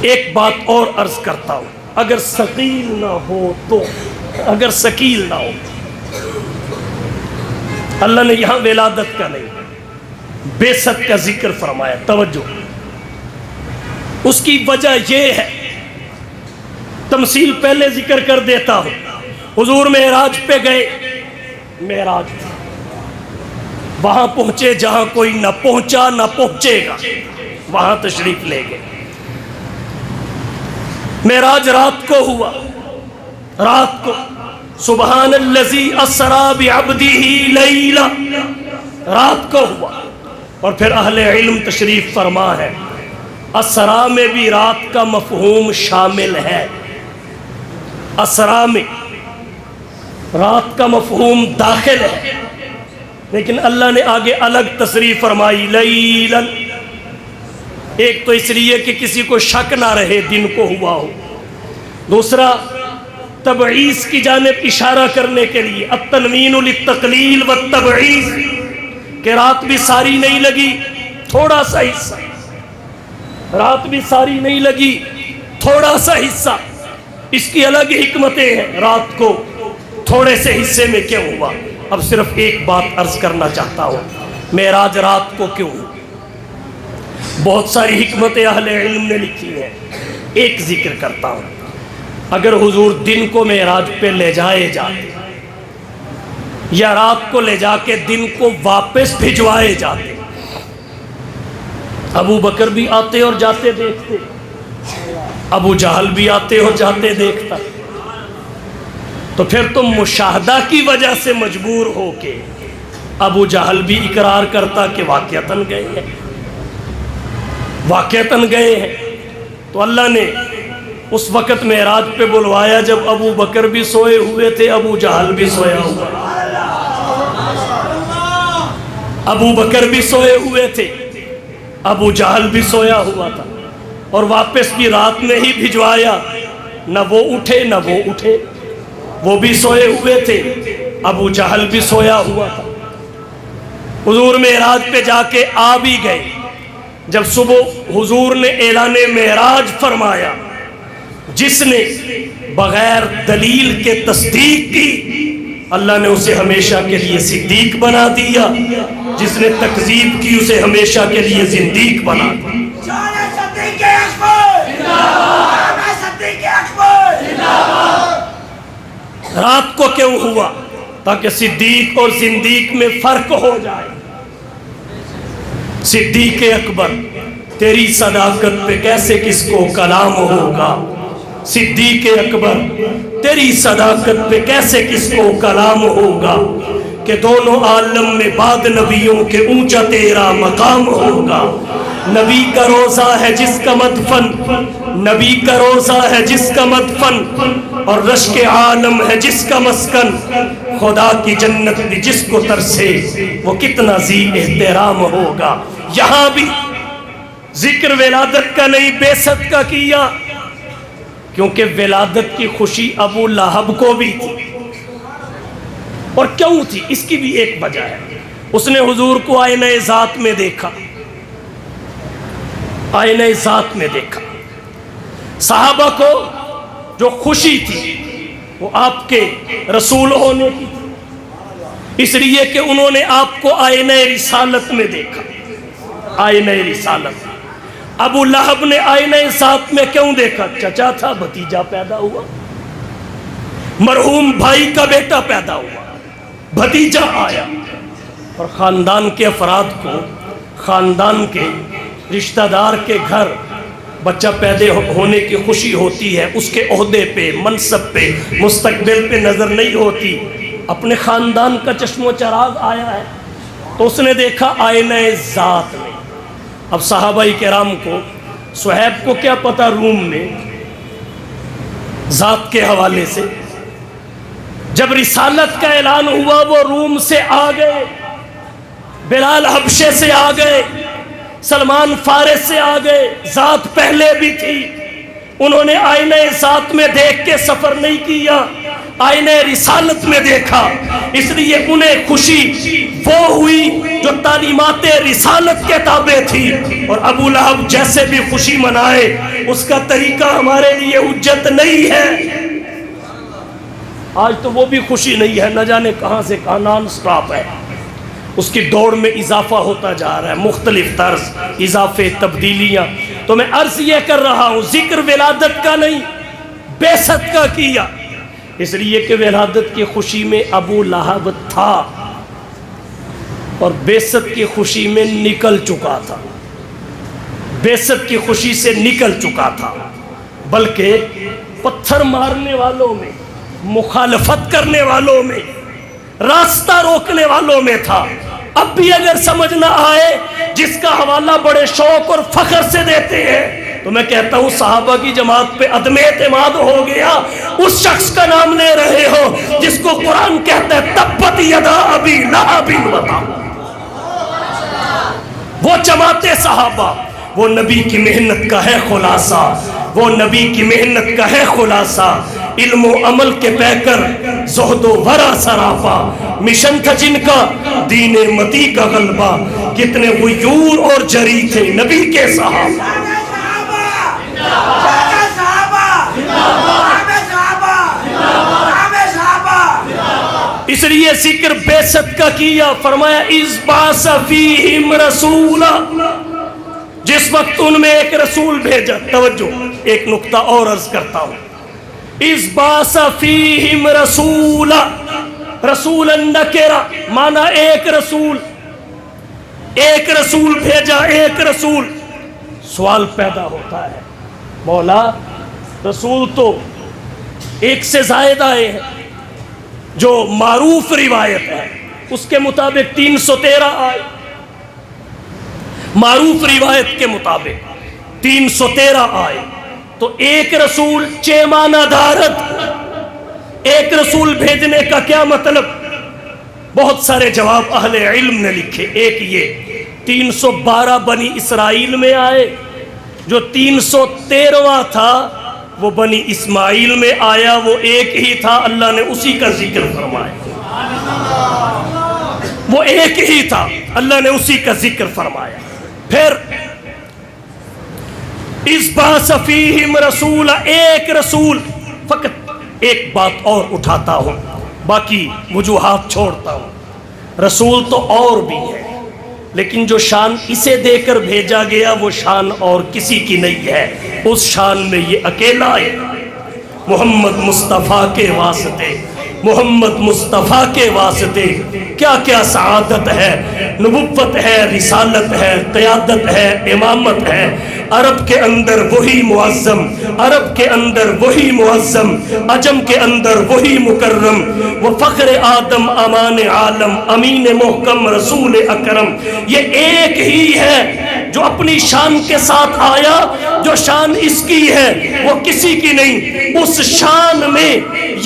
ایک بات اور عرض کرتا ہوں، اگر ثقیل نہ ہو تو، اگر ثقیل نہ ہو، اللہ نے یہاں ولادت کا نہیں بعثت کا ذکر فرمایا، توجہ۔ اس کی وجہ یہ ہے، تمثیل پہلے ذکر کر دیتا ہوں۔ حضور معراج پہ گئے، معراج وہاں پہنچے جہاں کوئی نہ پہنچا نہ پہنچے گا، وہاں تشریف لے گئے۔ معراج رات کو ہوا، رات کو سبحان الذی اسری بعبدہ لیلا، رات کو ہوا۔ اور پھر اہل علم تشریف فرما ہے، اسرا میں بھی رات کا مفہوم شامل ہے، اسرا میں رات کا مفہوم داخل ہے، لیکن اللہ نے آگے الگ تصریح فرمائی لیلاً، ایک تو اس لیے کہ کسی کو شک نہ رہے دن کو ہوا ہو، دوسرا تبعیض کی جانب اشارہ کرنے کے لیے، التنوین للتقلیل والتبعیض، کہ رات بھی ساری نہیں لگی، تھوڑا سا حصہ، رات بھی ساری نہیں لگی، تھوڑا سا حصہ، اس کی الگ حکمتیں ہیں، رات کو تھوڑے سے حصے میں کیوں ہوا؟ اب صرف ایک بات عرض کرنا چاہتا ہوں، معراج رات کو کیوں؟ بہت ساری حکمتیں اہل علم نے لکھی ہیں، ایک ذکر کرتا ہوں۔ اگر حضور دن کو معراج پہ لے جائے جاتے یا رات کو لے جا کے دن کو واپس بھجوائے جاتے، ابو بکر بھی آتے اور جاتے دیکھتے، ابو جہل بھی آتے اور جاتے دیکھتا، تو پھر تم مشاہدہ کی وجہ سے مجبور ہو کے ابو جہل بھی اقرار کرتا کہ واقعتاً گئے ہیں، واقعتاً گئے ہیں۔ تو اللہ نے اس وقت معراج پہ بلوایا جب ابو بکر بھی سوئے ہوئے تھے، ابو جہل بھی سویا ہوا، ابو بکر بھی سوئے ہوئے تھے، ابو جہل بھی سویا ہوا تھا، اور واپس بھی رات میں ہی بھجوایا، نہ وہ اٹھے نہ وہ اٹھے، وہ بھی سوئے ہوئے تھے، ابو جہل بھی سویا ہوا تھا۔ حضور معراج پہ جا کے آ بھی گئے، جب صبح حضور نے اعلان معراج فرمایا، جس نے بغیر دلیل کے تصدیق کی اللہ نے اسے ہمیشہ کے لیے صدیق بنا دیا، جس نے تکذیب کی اسے ہمیشہ کے لیے زندیق بنا دیا۔ رات کو کیوں ہوا؟ تاکہ صدیق اور زندیق میں فرق ہو جائے۔ صدیق اکبر، تیری صداقت پہ کیسے کس کو کلام ہوگا؟ صدیق اکبر، تیری صداقت پہ کیسے کس کو کلام ہوگا؟ کہ دونوں عالم میں بعد نبیوں کے اونچا تیرا مقام ہوگا۔ نبی کا روزہ ہے جس کا مدفن، نبی کا روزہ ہے جس کا مدفن، اور رشک عالم ہے جس کا مسکن، خدا کی جنت بھی جس کو ترسے وہ کتنا ذی احترام ہوگا۔ یہاں بھی ذکر ولادت کا نہیں بعثت کا کیا، کیونکہ ولادت کی خوشی ابو لہب کو بھی تھی۔ اور کیوں تھی؟ اس کی بھی ایک وجہ ہے، اس نے حضور کو آئینہ ذات میں دیکھا، آئینہ ذات میں دیکھا۔ صحابہ کو جو خوشی تھی وہ آپ کے رسول ہونے کی تھی، اس لیے کہ انہوں نے آپ کو آئینہ رسالت میں دیکھا، آئینہ رسالت۔ ابو لہب نے آئینہ ذات میں کیوں دیکھا؟ چچا تھا، بھتیجا پیدا ہوا، مرحوم بھائی کا بیٹا پیدا ہوا، بھتیجا آیا، اور خاندان کے افراد کو، خاندان کے رشتہ دار کے گھر بچہ پیدا ہونے کی خوشی ہوتی ہے، اس کے عہدے پہ، منصب پہ، مستقبل پہ نظر نہیں ہوتی، اپنے خاندان کا چشم و چراغ آیا ہے، تو اس نے دیکھا آئینہ ذات میں۔ اب صحابہ کرام کو، صہیب کو کیا پتا روم میں ذات کے حوالے سے، جب رسالت کا اعلان ہوا وہ روم سے آ گئے، بلال حبشے سے آ گئے، سلمان فارس سے آ گئے، ذات پہلے بھی تھی، انہوں نے آئینہ ذات میں دیکھ کے سفر نہیں کیا، آئینہ رسالت میں دیکھا، اس لیے انہیں خوشی وہ ہوئی جو تعلیمات رسالت کے تابع تھی، اور ابو لہب جیسے بھی خوشی منائے اس کا طریقہ ہمارے لیے حجت نہیں ہے۔ آج تو وہ بھی خوشی نہیں ہے، نہ جانے کہاں سے کہاں نان سٹاپ ہے، اس کی دوڑ میں اضافہ ہوتا جا رہا ہے، مختلف طرز، اضافے، تبدیلیاں۔ تو میں عرض یہ کر رہا ہوں، ذکر ولادت کا نہیں بعثت کا کیا، اس لیے کہ ولادت کی خوشی میں ابو لہب تھا اور بعثت کی خوشی میں نکل چکا تھا، بعثت کی خوشی سے نکل چکا تھا، بلکہ پتھر مارنے والوں میں، مخالفت کرنے والوں میں، راستہ روکنے والوں میں تھا۔ اب بھی اگر سمجھ نہ آئے، جس کا حوالہ بڑے شوق اور فخر سے دیتے ہیں، تو میں کہتا ہوں صحابہ کی جماعت پہ عدم اعتماد ہو گیا۔ اس شخص کا نام لے رہے ہو جس کو قرآن کہتا ہے تبت یدا ابی لہب وتب۔ وہ جماعت صحابہ، وہ نبی کی محنت کا ہے خلاصہ، وہ نبی کی محنت کا ہے خلاصہ، علم و عمل کے پیکر، زہد و ورع سراپا، مشن تھا جن کا دین متی کا غلبہ، کتنے غیور اور جری تھے نبی کے صحابہ۔ اس لیے ذکر بعثت کا کیا، فرمایا اذ بعث فیہم رسولا، جس وقت ان میں ایک رسول بھیجا۔ توجہ، ایک نقطہ اور عرض کرتا ہوں، اذ بعث فیہم رسولا، رسولا نکرہ مانا ایک رسول، ایک رسول بھیجا، ایک رسول۔ سوال پیدا ہوتا ہے، مولا رسول تو ایک سے زائد آئے ہیں، جو معروف روایت ہے اس کے مطابق 313 آئے، معروف روایت کے مطابق 313 آئے، تو ایک رسول چہ معنی دارد، ایک رسول بھیجنے کا کیا مطلب؟ بہت سارے جواب اہل علم نے لکھے۔ ایک یہ 312 بنی اسرائیل میں آئے، جو 313واں تھا وہ بنی اسماعیل میں آیا، وہ ایک ہی تھا، اللہ نے اسی کا ذکر فرمایا، وہ ایک ہی تھا، اللہ نے اسی کا ذکر فرمایا۔ پھر اس بعث فیہم رسول، ایک رسول، فقط ایک بات اور اٹھاتا ہوں، باقی وجوہات چھوڑتا ہوں۔ رسول تو اور بھی ہے، لیکن جو شان اسے دے کر بھیجا گیا وہ شان اور کسی کی نہیں ہے، اس شان میں یہ اکیلا ہے۔ محمد مصطفیٰ کے واسطے، محمد مصطفیٰ کے واسطے کیا کیا سعادت ہے، نبوت ہے، رسالت ہے، قیادت ہے، امامت ہے۔ عرب کے اندر وہی معظم، عرب کے اندر وہی معظم، عجم کے اندر وہی مکرم، وہ فخر آدم امان عالم، امین محکم رسول اکرم۔ یہ ایک ہی ہے جو اپنی شان کے ساتھ آیا، جو شان اس کی ہے وہ کسی کی نہیں، اس شان میں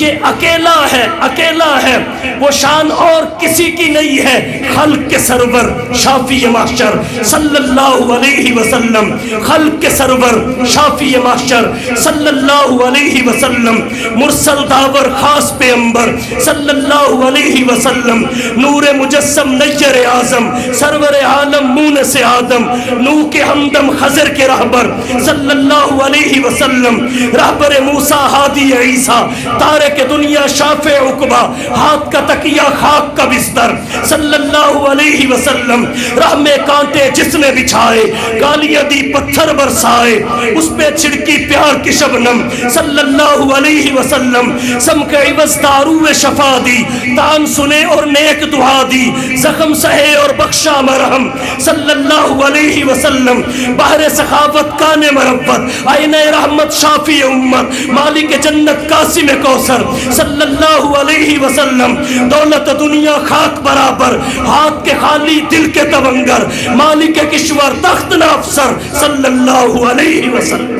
یہ اکیلا ہے، اکیلا ہے، وہ شان اور کسی کی نہیں ہے۔ خلق کے سرور شافی محشر صلی اللہ علیہ وسلم، خلق کے سرور شافی محشر صلی اللہ علیہ وسلم، مرسل داور خاص پیغمبر صلی اللہ علیہ وسلم، نور مجسم نیر اعظم سرور عالم مونس آدم، نوح کے ہمدم خضر کے رہبر صلی اللہ علیہ وسلم، رہبر موسیٰ ہادی عیسیٰ، تارک دنیا شافع عقبہ، ہاتھ کا تکیہ خاک کا بستر صلی اللہ علیہ وسلم، راہ میں کانٹے جس نے بچھائے، گالیاں دی پتھر برسائے، اس پہ چھڑکی پیار کی شبنم صلی اللہ علیہ وسلم، سم کے عوض دارو شفا دی، تان سنے اور نیک دعا دی، زخم سہے اور بخشا مرہم صلی اللہ علیہ وسلم، بحر سخاوت کان مربت، آئین رحمت شافی امت، مالک جنت قاسم کوثر صلی اللہ علیہ وسلم، دولت دنیا خاک برابر، ہاتھ کے خالی دل کے تونگر، مالک کشور تخت نہ افسر صلی اللہ علیہ وسلم۔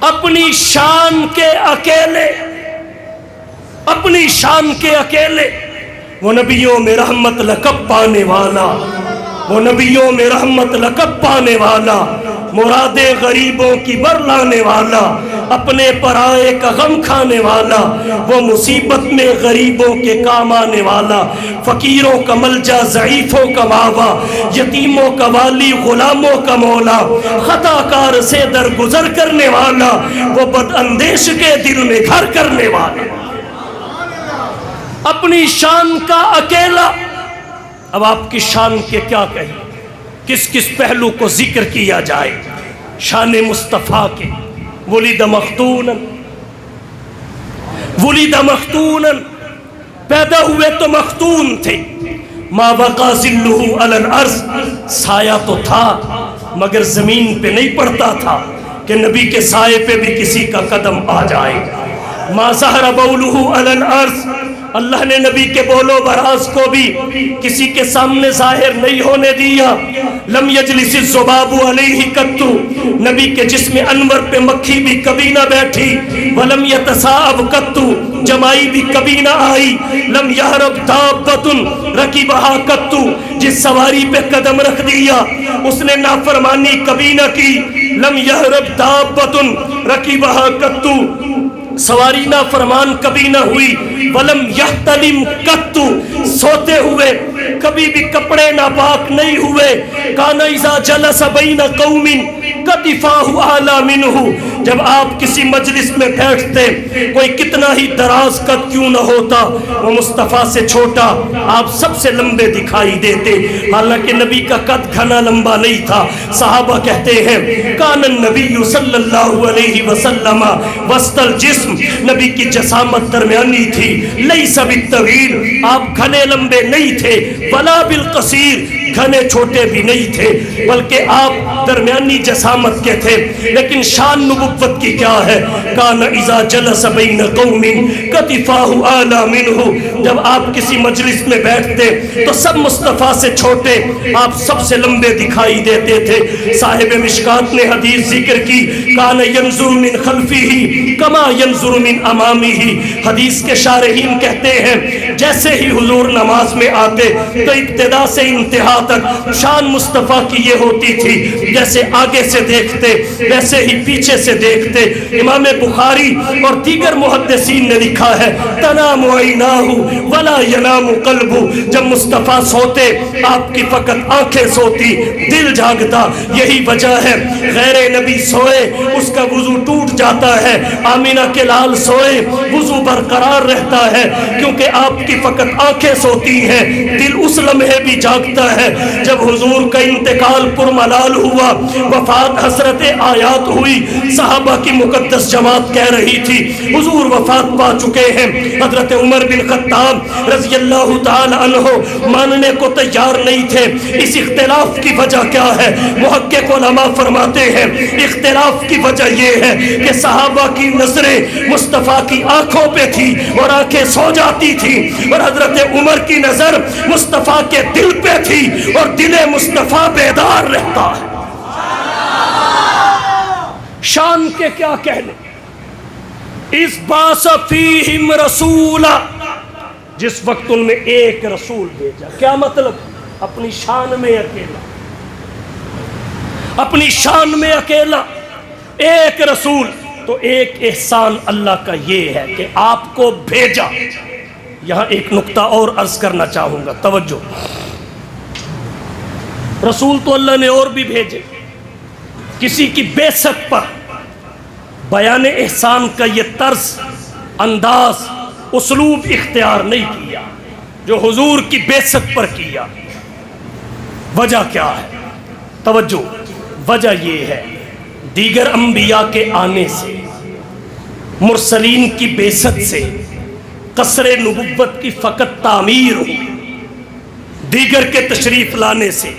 اپنی شان کے اکیلے، اپنی شان کے اکیلے، وہ نبیوں میں رحمت لقب پانے والا، وہ نبیوں میں رحمت لقب پانے والا، مرادیں غریبوں کی برلانے والا، اپنے پرائے کا غم کھانے والا، وہ مصیبت میں غریبوں کے کام آنے والا، فقیروں کا ملجا ضعیفوں کا ماوا، یتیموں کا والی غلاموں کا مولا، خطا کار سے درگزر کرنے والا، وہ بد اندیش کے دل میں گھر کرنے والا، اپنی شان کا اکیلا۔ اب آپ کی شان کے کیا کہیں، کس کس پہلو کو ذکر کیا جائے؟ شان مصطفیٰ کے، ولد مختونا، ولد مختونا، پیدا ہوئے تو مختون تھے، ما بقا ظلہ علی الارض، سایہ تو تھا مگر زمین پہ نہیں پڑتا تھا کہ نبی کے سائے پہ بھی کسی کا قدم آ جائے، ما ظہر بولہ علی الارض، اللہ نے نبی کے بولو براز کو بھی کسی کے سامنے ظاہر نہیں ہونے دیا. لم یجلس الذباب علیہ قط، نبی کے جسم انور پہ مکھی بھی کبھی نہ بیٹھی. ولم یتصاعب قط، جمائی بھی کبھی نہ آئی. لم یہرب دابۃ رکبہا قط، جس سواری پہ قدم رکھ دیا اس نے نافرمانی کبھی نہ کی. لم یہرب دابۃ رکبہا قط، سواری نہ فرمان کبھی نہ ہوئی. ولم یحتلم قط، سوتے ہوئے کبھی بھی کپڑے ناپاک نہیں ہوئے. کان اذا جلس بین قوم قطفاہ اعلی منہ، جب آپ کسی مجلس میں بیٹھتے کوئی کتنا ہی دراز قد کیوں نہ ہوتا وہ مصطفیٰ سے چھوٹا آپ سب سے لمبے دکھائی دیتے. حالانکہ نبی کا قد گھنا لمبا نہیں تھا. صحابہ کہتے ہیں کان النبی صلی اللہ علیہ وسلم وسط الجسم، نبی کی جسامت درمیانی تھی. لیس بالطویل، آپ گھنے لمبے نہیں تھے. ولا بالقصیر، گھنے چھوٹے بھی نہیں تھے بلکہ آپ درمیانی جسامت کے تھے. لیکن شان نبوت کی کیا ہے؟ کان اذا جلس بین قوم قطفاہ اعلی منہ، جب آپ کسی مجلس میں بیٹھتے تو سب مصطفیٰ سے چھوٹے آپ سب سے لمبے دکھائی دیتے تھے. صاحب مشکات نے حدیث ذکر کی کان ینظر من خلفہ کما ینظر من امامہ. حدیث کے شارحین کہتے ہیں جیسے ہی حضور نماز میں آتے تو ابتدا سے انتہا تک شان مصطفیٰ کی یہ ہوتی تھی جیسے آگے سے دیکھتے ویسے ہی پیچھے سے دیکھتے. امام بخاری اور دیگر محدثین نے لکھا ہے تنام عیناہ ولا ینام قلب، جب مصطفیٰ سوتے آپ کی فقط آنکھیں سوتی دل جاگتا. یہی وجہ ہے غیر نبی سوئے اس کا وضو ٹوٹ جاتا ہے، آمینہ کے لال سوئے وضو برقرار رہتا ہے کیونکہ آپ کی فقط آنکھیں سوتی ہیں، دل اس لمحے بھی جاگتا ہے. جب حضور کا انتقال پرملال ہوا، وفات حسرت آیات ہوئی، صحابہ کی مقدس جماعت کہہ رہی تھی حضور وفات پا چکے ہیں. حضرت عمر بن خطاب رضی اللہ تعالی عنہ ماننے کو تیار نہیں تھے. اس اختلاف کی وجہ کیا ہے؟ محقق علماء فرماتے ہیں اختلاف کی وجہ یہ ہے کہ صحابہ کی نظریں مصطفیٰ کی آنکھوں پہ تھی اور آنکھیں سو جاتی تھی، اور حضرت عمر کی نظر مصطفیٰ کے دل پہ تھی اور دل مصطفیٰ بیدار رہتا ہے. شان کے کیا کہنے؟ اس باس فیہم رسولا، جس وقت ان میں ایک رسول بھیجا. کیا مطلب؟ اپنی شان میں اکیلا، اپنی شان میں اکیلا ایک رسول. تو ایک احسان اللہ کا یہ ہے کہ آپ کو بھیجا. یہاں ایک نقطہ اور عرض کرنا چاہوں گا، توجہ. رسول تو اللہ نے اور بھی بھیجے، کسی کی بعثت پر بیان احسان کا یہ طرز، انداز، اسلوب اختیار نہیں کیا جو حضور کی بعثت پر کیا. وجہ کیا ہے؟ توجہ. وجہ یہ ہے دیگر انبیاء کے آنے سے، مرسلین کی بعثت سے قصر نبوت کی فقط تعمیر ہوئی. دیگر کے تشریف لانے سے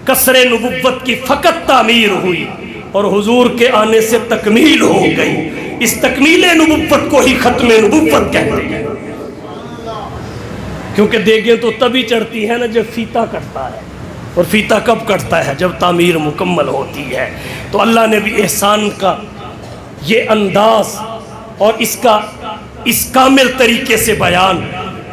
قصر نبوت کی فقط تعمیر ہوئی اور حضور کے آنے سے تکمیل ہو گئی. اس تکمیل نبوت کو ہی ختم نبوت کہتے ہیں. کیونکہ دیگیں تو تبھی چڑھتی ہیں نا جب فیتا کٹتا ہے، اور فیتا کب کٹتا ہے؟ جب تعمیر مکمل ہوتی ہے. تو اللہ نے بھی احسان کا یہ انداز اور اس کامل طریقے سے بیان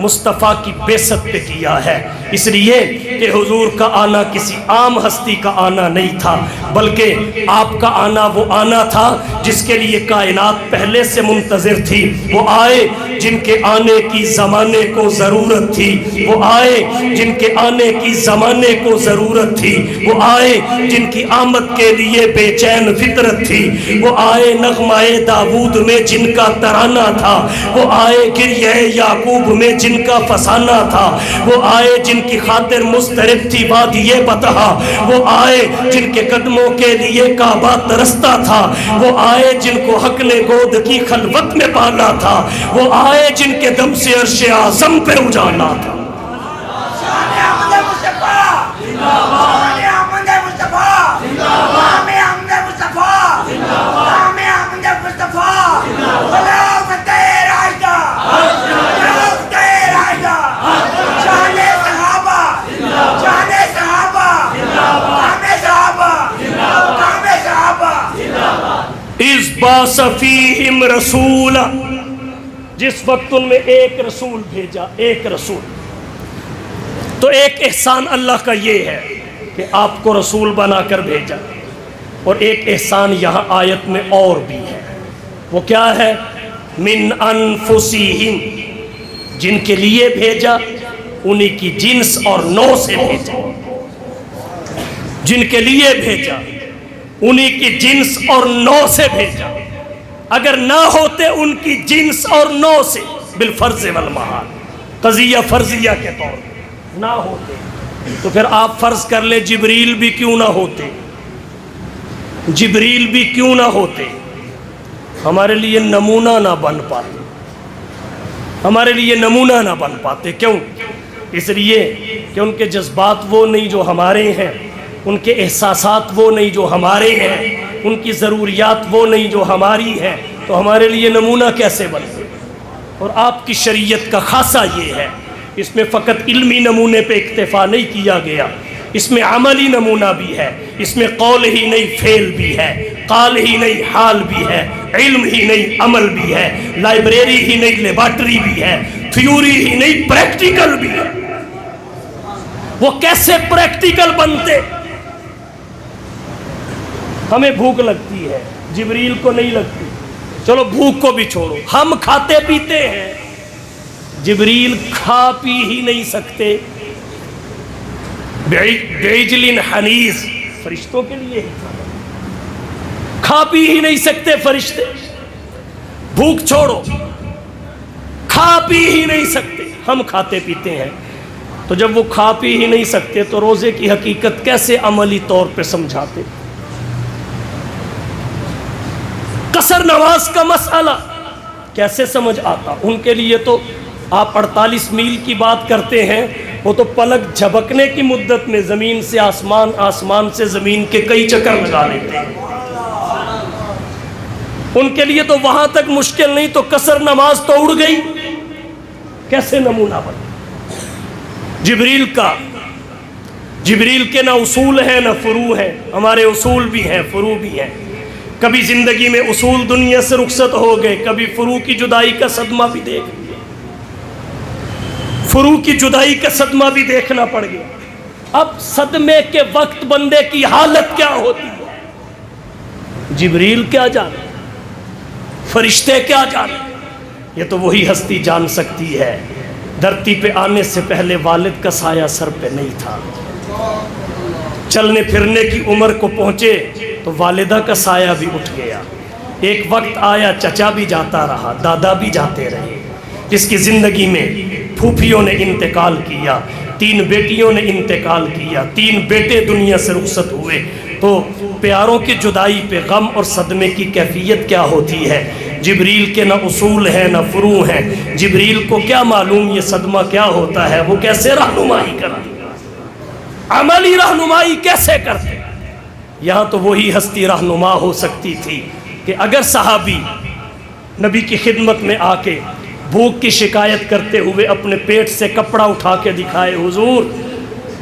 مصطفیٰ کی بعثت پہ کیا ہے. اس لیے کہ حضور کا آنا کسی عام ہستی کا آنا نہیں تھا، بلکہ آپ کا آنا وہ آنا تھا جس کے لیے کائنات پہلے سے منتظر تھی. وہ آئے جن کے آنے کی زمانے کو ضرورت تھی، وہ آئے جن کے آنے کی زمانے کو ضرورت تھی، وہ آئے جن کی آمد کے لیے بے چین فطرت تھی، وہ آئے نغمہ داود میں جن کا ترانہ تھا، وہ آئے گریہ یعقوب میں جن کا فسانہ تھا، وہ آئے جن کی خاطر مضطرب تھی وادی بطحا، وہ آئے جن کے قدموں کے لیے کعبہ ترستا تھا، وہ آئے جن کو حق نے گود کی خلوت میں پالا تھا، وہ آئے جن کے دم سے عرش اعظم پہ اجالا تھا. وَبَعَثَ فِيهِمْ رَسُولًا، جس وقت ان میں ایک رسول بھیجا، ایک رسول. تو ایک احسان اللہ کا یہ ہے کہ آپ کو رسول بنا کر بھیجا، اور ایک احسان یہاں آیت میں اور بھی ہے. وہ کیا ہے؟ من انفسہم، جن کے لیے بھیجا انہی کی جنس اور نوع سے بھیجا. جن کے لیے بھیجا انہی کی جنس اور نوع سے بھیجا. اگر نہ ہوتے ان کی جنس اور نوع سے بالفرض والمحال، قضیہ فرضیہ کے طور پر نہ ہوتے، تو پھر آپ فرض کر لیں جبریل بھی کیوں نہ ہوتے، جبریل بھی کیوں نہ ہوتے، ہمارے لیے نمونہ نہ بن پاتے، ہمارے لیے نمونہ نہ بن پاتے. کیوں؟ اس لیے کہ ان کے جذبات وہ نہیں جو ہمارے ہیں، ان کے احساسات وہ نہیں جو ہمارے ہیں، ان کی ضروریات وہ نہیں جو ہماری ہیں، تو ہمارے لیے نمونہ کیسے بنے؟ اور آپ کی شریعت کا خاصہ یہ ہے، اس میں فقط علمی نمونے پہ اکتفا نہیں کیا گیا، اس میں عملی نمونہ بھی ہے، اس میں قول ہی نہیں فعل بھی ہے، قال ہی نہیں حال بھی ہے، علم ہی نہیں عمل بھی ہے، لائبریری ہی نہیں لیبارٹری بھی ہے، تھیوری ہی نہیں پریکٹیکل بھی ہے. وہ کیسے پریکٹیکل بنتے؟ ہمیں بھوک لگتی ہے، جبریل کو نہیں لگتی. چلو بھوک کو بھی چھوڑو، ہم کھاتے پیتے ہیں، جبریل کھا پی ہی نہیں سکتے. بعجل حنیذ، فرشتوں کے لیے کھا پی ہی نہیں سکتے فرشتے. بھوک چھوڑو، کھا پی ہی نہیں سکتے، ہم کھاتے پیتے ہیں. تو جب وہ کھا پی ہی نہیں سکتے تو روزے کی حقیقت کیسے عملی طور پہ سمجھاتے؟ قصر نماز کا مسئلہ کیسے سمجھ آتا؟ ان کے لیے تو آپ 48 میل کی بات کرتے ہیں، وہ تو پلک جھپکنے کی مدت میں زمین سے آسمان، آسمان سے زمین کے کئی چکر لگا لیتے ہیں. ان کے لیے تو وہاں تک مشکل نہیں، تو قصر نماز تو اڑ گئی. کیسے نمونہ بنا؟ جبریل کے نہ اصول ہیں نہ فروع ہیں. ہمارے اصول بھی ہیں، فروع بھی ہیں. کبھی زندگی میں اصول دنیا سے رخصت ہو گئے، کبھی فروع کی جدائی کا صدمہ بھی دیکھ لیا، فروع کی جدائی کا صدمہ بھی دیکھنا پڑ گیا. اب صدمے کے وقت بندے کی حالت کیا ہوتی ہے؟ جبریل کیا جانے، فرشتے کیا جانے؟ یہ تو وہی ہستی جان سکتی ہے. دھرتی پہ آنے سے پہلے والد کا سایہ سر پہ نہیں تھا. چلنے پھرنے کی عمر کو پہنچے تو والدہ کا سایہ بھی اٹھ گیا. ایک وقت آیا چچا بھی جاتا رہا، دادا بھی جاتے رہے. جس کی زندگی میں پھوپھیوں نے انتقال کیا، 3 بیٹیوں نے انتقال کیا، 3 بیٹے دنیا سے رخصت ہوئے، تو پیاروں کی جدائی پہ غم اور صدمے کی کیفیت کیا ہوتی ہے؟ جبریل کے نہ اصول ہیں نہ فروع ہیں. جبریل کو کیا معلوم یہ صدمہ کیا ہوتا ہے؟ وہ کیسے رہنمائی کرتے، عملی رہنمائی کیسے کرتے؟ یہاں تو وہی ہستی رہنما ہو سکتی تھی کہ اگر صحابی نبی کی خدمت میں آ کے بھوک کی شکایت کرتے ہوئے اپنے پیٹ سے کپڑا اٹھا کے دکھائے، حضور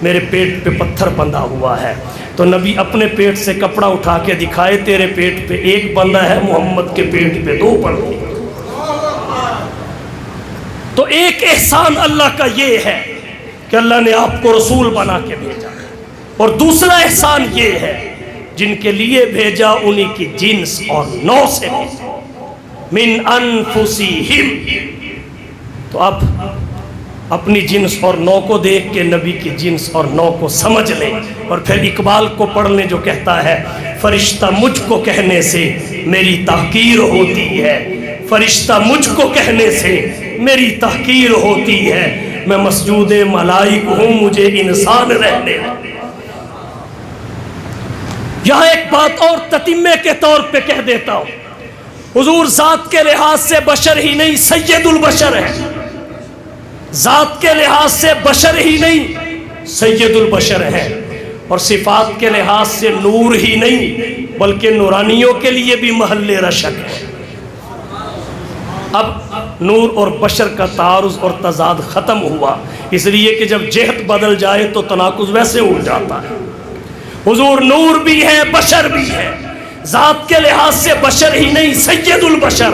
میرے پیٹ پہ پتھر بندھا ہوا ہے، تو نبی اپنے پیٹ سے کپڑا اٹھا کے دکھائے، تیرے پیٹ پہ 1 بندھا ہے، محمد کے پیٹ پہ 2 بندھے. تو ایک احسان اللہ کا یہ ہے کہ اللہ نے آپ کو رسول بنا کے بھیجا، اور دوسرا احسان یہ ہے جن کے لیے بھیجا انہی کی جنس اور نوع سے بھیجا. من انفسہم. تو اب اپنی جنس اور نوع کو دیکھ کے نبی کی جنس اور نوع کو سمجھ لیں. اور پھر اقبال کو پڑھ لیں جو کہتا ہے، فرشتہ مجھ کو کہنے سے میری تحقیر ہوتی ہے، فرشتہ مجھ کو کہنے سے میری تحقیر ہوتی ہے، میں مسجود ملائک ہوں، مجھے انسان رہنے. یہاں ایک بات اور تتمے کے طور پہ کہہ دیتا ہوں، حضور ذات کے لحاظ سے بشر ہی نہیں، سید البشر ہے. ذات کے لحاظ سے بشر ہی نہیں، سید البشر ہے. اور صفات کے لحاظ سے نور ہی نہیں بلکہ نورانیوں کے لیے بھی محل رشک ہے. اب نور اور بشر کا تعارض اور تضاد ختم ہوا، اس لیے کہ جب جہت بدل جائے تو تناقض ویسے اٹھ جاتا ہے. حضور نور بھی ہے، بشر بھی ہے، ذات کے لحاظ سے بشر ہی نہیں سید البشر،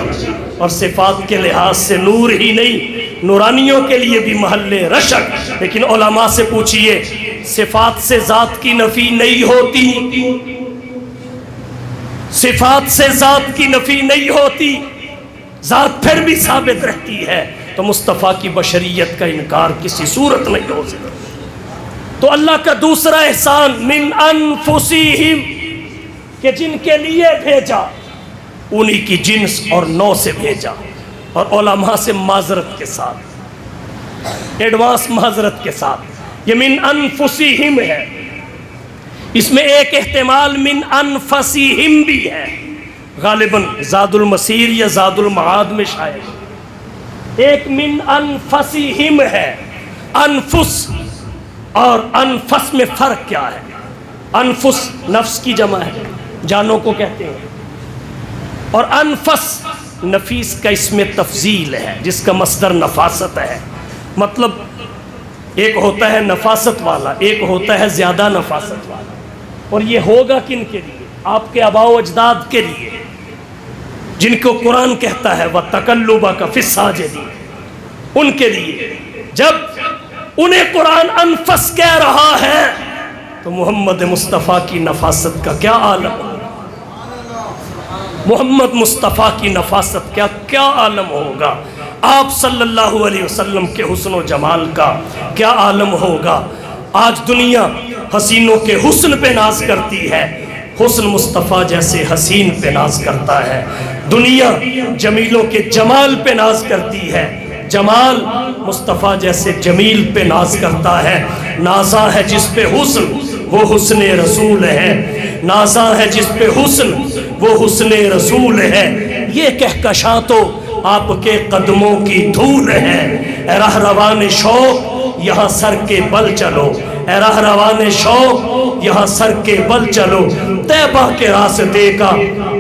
اور صفات کے لحاظ سے نور ہی نہیں نورانیوں کے لیے بھی محل رشک۔ لیکن علماء سے پوچھئے صفات سے ذات کی نفی نہیں ہوتی، صفات سے ذات کی نفی نہیں ہوتی، ذات پھر بھی ثابت رہتی ہے، تو مصطفیٰ کی بشریت کا انکار کسی صورت نہیں ہو سکتا۔ تو اللہ کا دوسرا احسان من انفسہم، کہ جن کے لیے بھیجا انہی کی جنس اور نوع سے بھیجا۔ اور علماء سے معذرت کے ساتھ، ایڈوانس معذرت کے ساتھ، یہ من انفسہم ہے، اس میں ایک احتمال من انفسہم بھی ہے، غالباً زاد المسیر یا زاد المعاد میں شاید ایک من انفسہم ہے۔ انفس اور انفس میں فرق کیا ہے؟ انفس نفس کی جمع ہے، جانوں کو کہتے ہیں، اور انفس نفیس کا اس میں تفضیل ہے جس کا مصدر نفاست ہے۔ مطلب ایک ہوتا ہے نفاست والا، ایک ہوتا ہے زیادہ نفاست والا، اور یہ ہوگا کن کے لیے؟ آپ کے آباء و اجداد کے لیے، جن کو قرآن کہتا ہے وَتَقَلُّبَكَ فِي السَّاجِدِينَ، ان کے لیے۔ جب انہیں قرآن انفس کہہ رہا ہے تو محمد مصطفیٰ کی نفاست کا کیا عالم ہوگا؟ محمد مصطفیٰ کی نفاست کیا عالم ہوگا؟ آپ صلی اللہ علیہ وسلم کے حسن و جمال کا کیا عالم ہوگا؟ آج دنیا حسینوں کے حسن پہ ناز کرتی ہے، حسن مصطفیٰ جیسے حسین پہ ناز کرتا ہے۔ دنیا جمیلوں کے جمال پہ ناز کرتی ہے، جمال مصطفیٰ جیسے جمیل پہ ناز کرتا ہے۔ نازاں ہے جس پہ حسن وہ حسن رسول ہے، نازاں ہے جس پہ حسن وہ حسن رسول ہے۔ یہ کہکشاں تو آپ کے قدموں کی دھول ہے، اے رہروان شوق یہاں سر کے بل چلو، اے رہروان شوق یہاں سر کے بل چلو۔ طیبہ کے راستے کا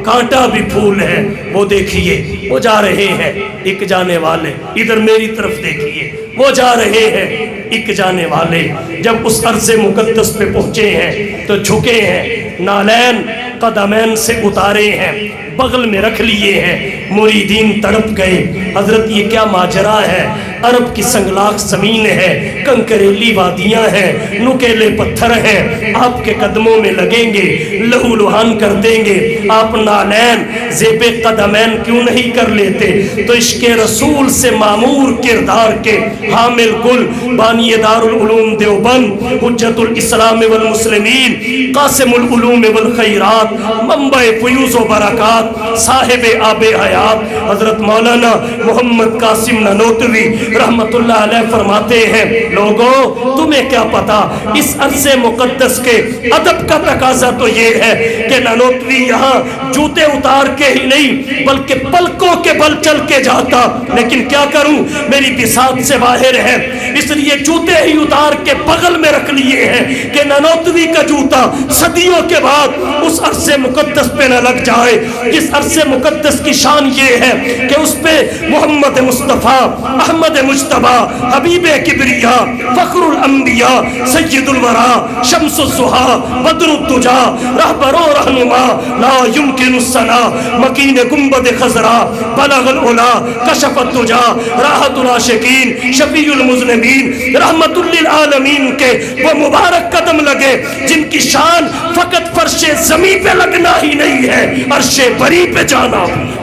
کانٹا بھی پھول ہے، وہ دیکھیے وہ جا رہے ہیں ایک جانے والے، ادھر میری طرف دیکھیے وہ جا رہے ہیں ایک جانے والے۔ جب اس عرض مقدس پہ پہنچے ہیں تو جھکے ہیں، نالین قدمین سے اتارے ہیں، بغل میں رکھ لیے ہیں، مریدین تڑپ گئے۔ حضرت یہ کیا ماجرا ہے؟ عرب کی سنگلاخ زمین ہے، کنکریلی وادیاں ہیں، نکیلے پتھر ہیں، آپ کے قدموں میں لگیں گے، لہو لہان کر دیں گے۔ آپ نالین زیب قدمین کیوں نہیں کر لیتے؟ تو عشق رسول سے معمور کردار کے حامل گل، بانی دار العلوم دیوبند، حجت الاسلام والمسلمین، قاسم العلوم والخیرات، منبع فیوز و برکات، صاحب آب حیات، حضرت مولانا محمد قاسم نانوتوی رحمت اللہ علیہ فرماتے ہیں، لوگوں تمہیں کیا پتا، اس عرص مقدس کے ادب کا تقاضا تو یہ ہے کہ نانوتوی یہاں جوتے اتار کے ہی نہیں بلکہ پلکوں کے بل چل کے جاتا، لیکن کیا کروں میری بساط سے باہر ہے، اس لیے جوتے ہی اتار کے بغل میں رکھ لیے ہیں کہ نانوتوی کا جوتا صدیوں کے بعد اس عرص مقدس پہ نہ لگ جائے۔ جس عرص مقدس کی شان یہ ہے کہ اس پہ محمد مصطفیٰ، احمد مجتبیٰ، حبیب کبریا، فخر الانبیاء، سید الورا، شمس الضحیٰ، بدر الدجا، رہبر و رہنما، لا یمکن الثنا، مکین گنبد خضرا، بلغ العلا، کشف الدجا، راحت العاشقین، شفیع المذنبین، رحمت للعالمین کے وہ مبارک قدم لگے جن کی شان فقط فرش زمین پہ لگنا ہی نہیں ہے، عرش بری پہ جانا بھی ہے۔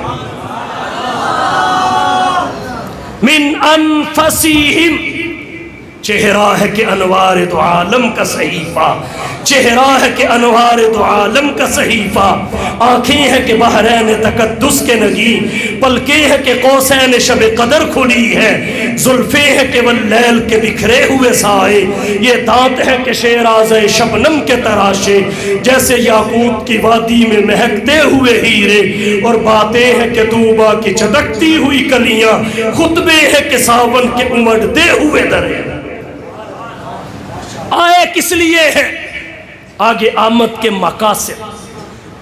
من انفسہم، چہرہ ہے کہ انوار دو عالم کا صحیفہ، چہرہ ہے کہ انوار دو عالم کا صحیفہ، آنکھیں ہیں کہ بحرین تقدس کے نگی، پلکیں ہیں کہ قوسین شب قدر کھلی ہے، زلفیں ہیں کہ واللیل کے بکھرے ہوئے سائے، یہ دانت ہے کہ شیراز شبنم کے تراشے، جیسے یاقوت کی وادی میں مہکتے ہوئے ہیرے، اور باتیں ہیں کہ طوبہ کی چٹکتی ہوئی کلیاں، خطبے ہیں کہ ساون کے امڑتے ہوئے درے۔ آئے کس لیے ہے؟ آگے آمد کے مقاصد،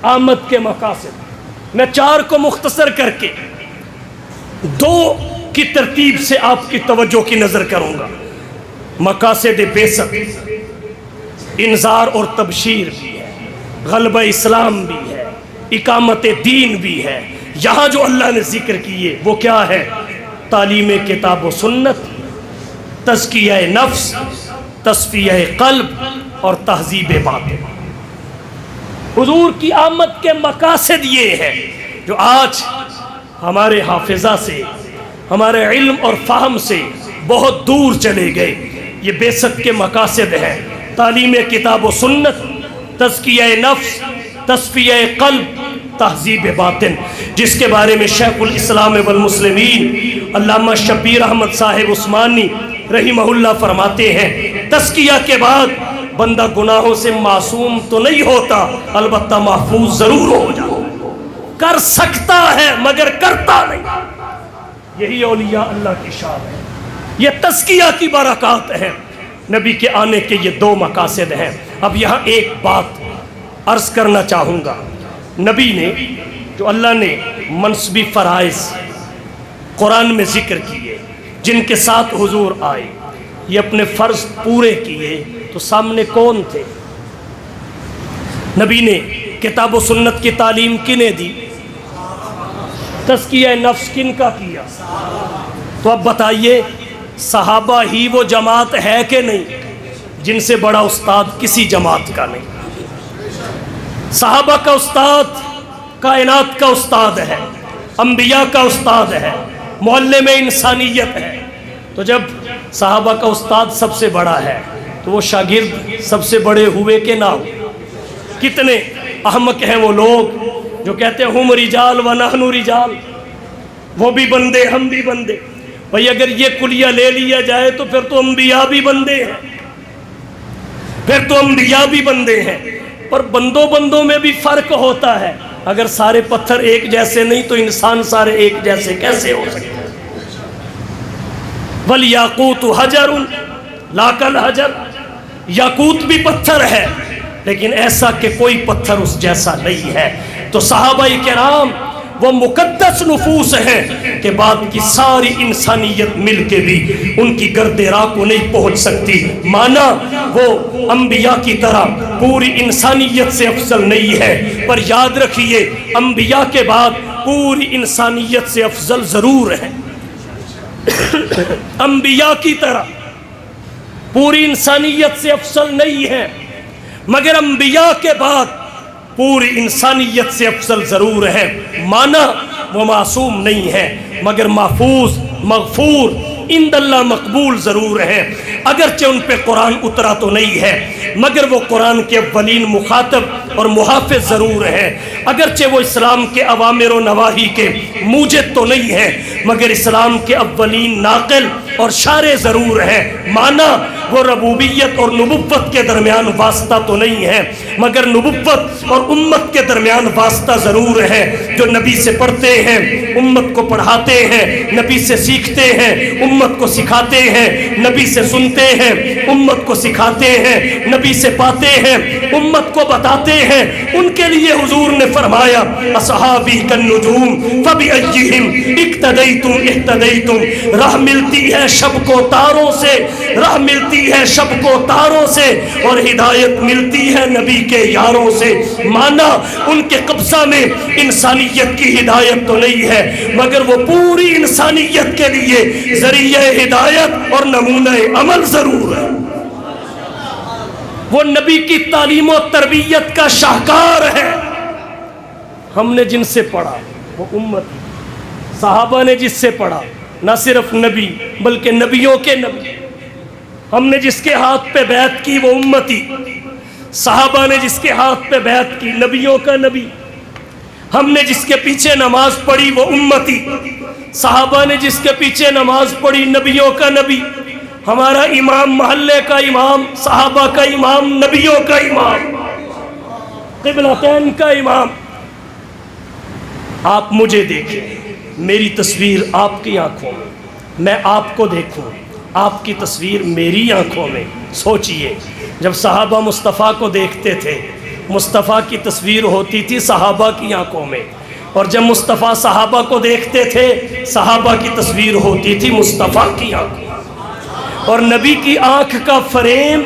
آمد کے مقاصد میں چار کو مختصر کر کے دو کی ترتیب سے آپ کی توجہ کی نظر کروں گا۔ مقاصد بعثت، انذار اور تبشیر بھی ہے، غلبہ اسلام بھی ہے، اقامت دین بھی ہے۔ یہاں جو اللہ نے ذکر کیے وہ کیا ہے؟ تعلیم کتاب و سنت، تزکیہ نفس، تصفیہ قلب اور تہذیب باطن۔ حضور کی آمد کے مقاصد یہ ہے جو آج ہمارے حافظہ سے، ہمارے علم اور فہم سے بہت دور چلے گئے۔ یہ بعثت کے مقاصد ہیں: تعلیم کتاب و سنت، تزکیہ نفس، تصفیہ قلب، تہذیب باطن، جس کے بارے میں شیخ الاسلام والمسلمین علامہ شبیر احمد صاحب عثمانی رحمہ اللہ فرماتے ہیں، تزکیہ کے بعد بندہ گناہوں سے معصوم تو نہیں ہوتا، البتہ محفوظ ضرور ہو جاتا، کر سکتا ہے مگر کرتا نہیں۔ یہی اولیاء اللہ کی شان ہے، یہ تزکیہ کی برکات ہیں۔ نبی کے آنے کے یہ دو مقاصد ہیں۔ اب یہاں ایک بات عرض کرنا چاہوں گا، نبی نے جو اللہ نے منصبی فرائض قرآن میں ذکر کیے، جن کے ساتھ حضور آئے، یہ اپنے فرض پورے کیے تو سامنے کون تھے؟ نبی نے کتاب و سنت کی تعلیم کنہیں دی؟ تزکیہ نفس کن کا کیا؟ تو اب بتائیے، صحابہ ہی وہ جماعت ہے کہ نہیں جن سے بڑا استاد کسی جماعت کا نہیں؟ صحابہ کا استاد کائنات کا استاد ہے، انبیاء کا استاد ہے، معلم انسانیت ہے۔ تو جب صحابہ کا استاد سب سے بڑا ہے تو وہ شاگرد سب سے بڑے ہوئے کہ نہ ہوئے؟ کتنے احمق ہیں وہ لوگ جو کہتے ہیں ہم رجال و نحن رجال، وہ بھی بندے ہم بھی بندے۔ بھئی اگر یہ کلیہ لے لیا جائے تو پھر تو انبیاء بھی بندے ہیں، پھر تو انبیاء بھی بندے ہیں۔ پر بندوں میں بھی فرق ہوتا ہے۔ اگر سارے پتھر ایک جیسے نہیں تو انسان سارے ایک جیسے کیسے ہو سکتے ہیں؟ وَالْيَاقُوتُ حَجَرٌ لَا كَالْحَجَرِ، یاقوت بھی پتھر ہے لیکن ایسا کہ کوئی پتھر اس جیسا نہیں ہے۔ تو صحابہ کرام وہ مقدس نفوس ہیں کہ بعد کی ساری انسانیت مل کے بھی ان کی گرد راہ کو نہیں پہنچ سکتی۔ مانا وہ انبیاء کی طرح پوری انسانیت سے افضل نہیں ہے، پر یاد رکھیے انبیاء کے بعد پوری انسانیت سے افضل ضرور ہے۔ انبیاء کی طرح پوری انسانیت سے افضل نہیں ہے، مگر انبیاء کے بعد پوری انسانیت سے افضل ضرور ہے۔ مانا وہ معصوم نہیں ہے مگر محفوظ، مغفور، عند اللہ مقبول ضرور ہے۔ اگرچہ ان پہ قرآن اترا تو نہیں ہے مگر وہ قرآن کے اولین مخاطب اور محافظ ضرور ہے۔ اگرچہ وہ اسلام کے اوامر و نواہی کے موجد تو نہیں ہے مگر اسلام کے اولین ناقل اور شارع ضرور ہے۔ مانا وہ ربوبیت اور نبوت کے درمیان واسطہ تو نہیں ہے مگر نبوت اور امت کے درمیان واسطہ ضرور ہے۔ جو نبی سے پڑھتے ہیں امت کو پڑھاتے ہیں، نبی سے سیکھتے ہیں امت کو سکھاتے ہیں، نبی سے سنتے ہیں امت کو سکھاتے ہیں، نبی سے پاتے ہیں امت کو بتاتے ہیں، ان کے لیے حضور نے فرمایا اصحابی کالنجوم فبأیہم اقتدیتم اہتدیتم۔ راہ ملتی ہے شب کو تاروں سے، راہ ملتی ہے شب کو تاروں سے، اور ہدایت ملتی ہے نبی کے یاروں سے۔ مانا ان کے قبضہ میں انسانیت کی ہدایت تو نہیں ہے مگر وہ پوری انسانیت کے لیے ذریعہ ہدایت اور نمونہ عمل ضرور ہے۔ وہ نبی کی تعلیم و تربیت کا شاہکار ہے۔ ہم نے جن سے پڑھا وہ امت، صحابہ نے جس سے پڑھا نہ صرف نبی بلکہ نبیوں کے نبی، ہم نے جس کے ہاتھ پہ بیعت کی وہ امتی، صحابہ نے جس کے ہاتھ پہ بیعت کی نبیوں کا نبی، ہم نے جس کے پیچھے نماز پڑھی وہ امتی، صحابہ نے جس کے پیچھے نماز پڑھی نبیوں کا نبی، ہمارا امام محلے کا امام، صحابہ کا امام، نبیوں کا امام، قبلتین کا امام۔ آپ مجھے دیکھیں، میری تصویر آپ کی آنکھوں میں، میں آپ کو دیکھوں، آپ کی تصویر میری آنکھوں میں۔ سوچئے جب صحابہ مصطفیٰ کو دیکھتے تھے، مصطفیٰ کی تصویر ہوتی تھی صحابہ کی آنکھوں میں، اور جب مصطفیٰ صحابہ کو دیکھتے تھے صحابہ کی تصویر ہوتی تھی مصطفیٰ کی آنکھوں میں۔ اور نبی کی آنکھ کا فریم،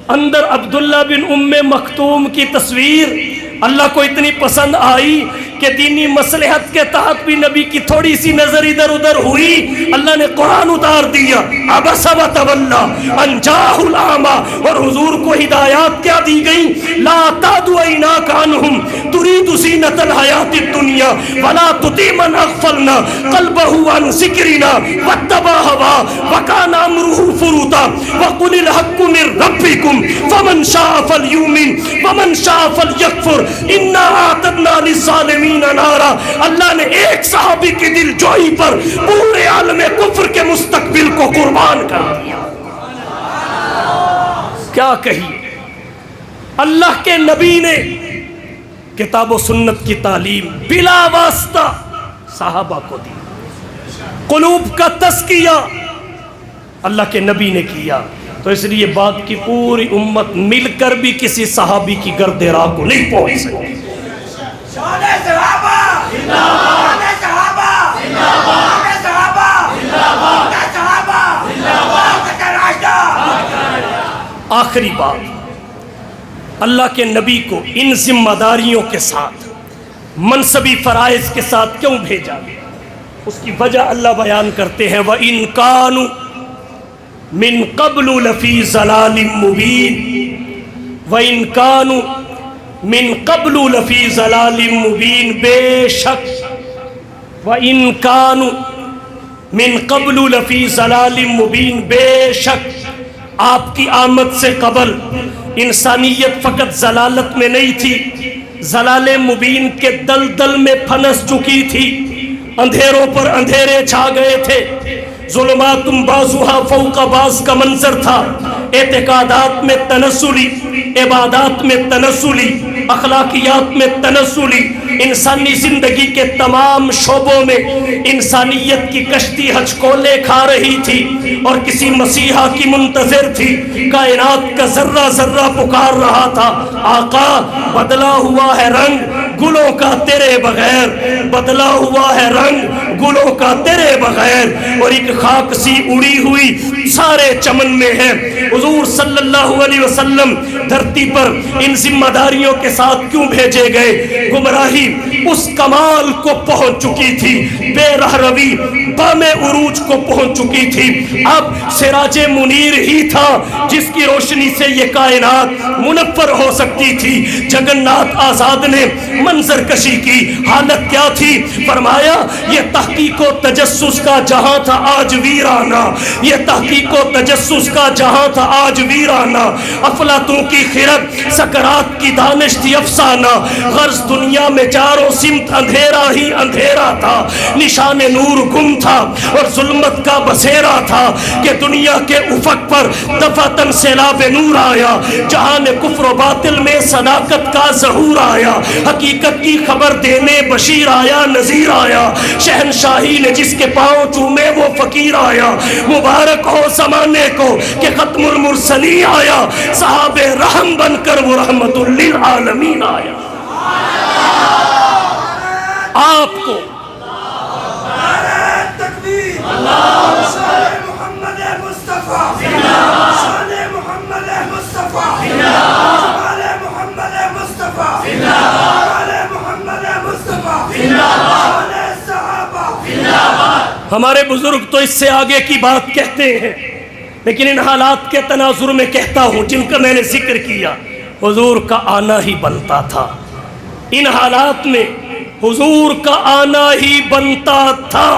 اندر عبداللہ بن ام مکتوم کی تصویر، اللہ کو اتنی پسند آئی کہ دینی مصلحت کے تحت بھی نبی کی تھوڑی سی نظر ادھر ادھر ہوئی، اللہ نے قرآن اتار دیا، عبس وتولی ان جاءہ الاعمی، اور حضور کو ہدایات کیا دی گئی، لا تعد عیناک عنہم ترید زینۃ الحیاۃ الدنیا ولا تطع من اغفلنا قلبہ عن ذکرنا واتبع هواه وکان امرہ فرطا وقل الحق من ربکم فمن شاء فلیؤمن ومن شاء فلیکفر انا اعتدنا للظالمین نارا۔ اللہ نے ایک صحابی کی دل جوئی پر پورے عالم کفر کے مستقبل کو قربان کر دیا۔ کیا کہیے، اللہ کے نبی نے کتاب و سنت کی تعلیم بلا واسطہ صحابہ کو دی، قلوب کا تزکیہ اللہ کے نبی نے کیا، تو اس لیے بعد کی پوری امت مل کر بھی کسی صحابی کی گرد راہ کو نہیں پہنچ سکتی۔ شان صحابہ زندہ باد، شان صحابہ زندہ باد، شان صحابہ زندہ باد، شان صحابہ زندہ باد۔ آخری بات، اللہ کے نبی کو ان ذمہ داریوں کے ساتھ، منصبی فرائض کے ساتھ کیوں بھیجا؟ اس کی وجہ اللہ بیان کرتے ہیں، وَإِن كَانُوا مِن قَبْلُ لَفِي ضَلَالٍ مُبِينٍ، وَإِن كَانُوا من قبل لفی ضلال مبین، بے شک، وَإِن كَانُوا من قبل لفی ضلال مبین، بے شک آپ کی آمد سے قبل انسانیت فقط ضلالت میں نہیں تھی، ضلال مبین کے دلدل میں پھنس چکی تھی، اندھیروں پر اندھیرے چھا گئے تھے، ظلمات بعضھا فوق بعض کا منظر تھا، اعتقادات میں تنزلی، عبادات میں تنزلی، اخلاقیات میں تنزلی، انسانی زندگی کے تمام شعبوں میں انسانیت کی کشتی ہچکولے کھا رہی تھی اور کسی مسیحا کی منتظر تھی، کائنات کا ذرہ ذرہ پکار رہا تھا، آقا بدلا ہوا ہے رنگ گلوں کا تیرے بغیر، بدلا ہوا ہے رنگ گلوں کا تیرے بغیر، اور ایک خاک سی اڑی ہوئی سارے چمن میں ہے۔ حضور صلی اللہ علیہ وسلم دھرتی پر ان ذمہ داریوں کے ساتھ کیوں بھیجے گئے؟ گمراہی اس کمال کو پہنچ چکی تھی، بے رہروی بام عروج کو پہنچ چکی تھی، اب سراج منیر ہی تھا جس کی روشنی سے یہ کائنات منور ہو سکتی تھی۔ جگن ناتھ آزاد نے منظر کشی کی، حالت کیا تھی؟ فرمایا یہ تحقیق و تجسس کا جہاں تھا آج ویرانہ، یہ تحقیق و تجسس کا جہاں تھا آج ویرانہ، افلاطوں کی خرد سکرات کی دانش تھی افسانہ، غرض دنیا میں چاروں سمت اندھیرا ہی اندھیرا تھا، نشان نور گم تھا اور ظلمت کا بسیرا تھا کہ دنیا کے افق پر دفعتاً سیلاب نور آیا، جہان کفر و باطل میں صداقت کا ظہور آیا، حقیقت کی خبر دینے بشیر آیا، نذیر آیا، شہنشاہی نے جس کے پاؤں چومے وہ فقیر آیا، مبارک ہو زمانے کو کہ ختم المرسلین آیا، صحاب رحم بن کر وہ رحمت للعالمین آیا۔ آپ کو ہمارے بزرگ تو اس سے آگے کی بات کہتے ہیں، لیکن ان حالات کے تناظر میں کہتا ہوں جن کا میں نے ذکر کیا، حضور کا آنا ہی بنتا تھا، ان حالات میں حضور کا آنا ہی بنتا تھا،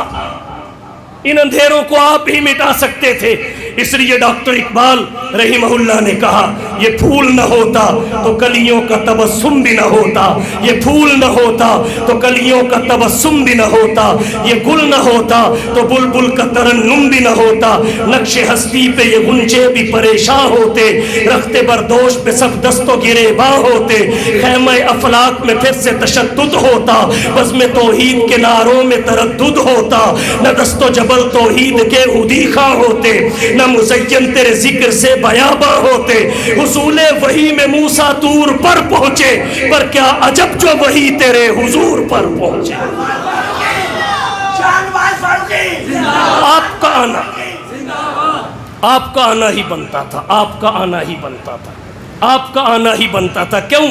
ان اندھیروں کو آپ ہی مٹا سکتے تھے۔ اس لیے ڈاکٹر اقبال رحمہ اللہ نے کہا یہ پھول نہ ہوتا تو کلیوں کا تبسم بھی نہ ہوتا، یہ پھول نہ ہوتا تو کلیوں کا تبسم بھی نہ ہوتا، یہ گل نہ ہوتا تو بلبل کا ترنم بھی نہ ہوتا، نقش ہستی پہ یہ غنچے بھی پریشان ہوتے، رخت بردوش پہ سب دست و گریباں ہوتے، خیمہ افلاک میں پھر سے تشدد ہوتا، بزم توحید کے نعروں میں تردد ہوتا، نہ دست و جبل توحید کے حدیخہ ہوتے، نہ مزین تیرے ذکر سے بیاباں ہوتے، حصول وحی میں موسیٰ طور پر پہنچے، پر کیا عجب جو وحی تیرے حضور پر پہنچے۔ آپ کا آنا ہی بنتا تھا، آپ کا آنا ہی بنتا تھا، آپ کا آنا ہی بنتا تھا۔ کیوں؟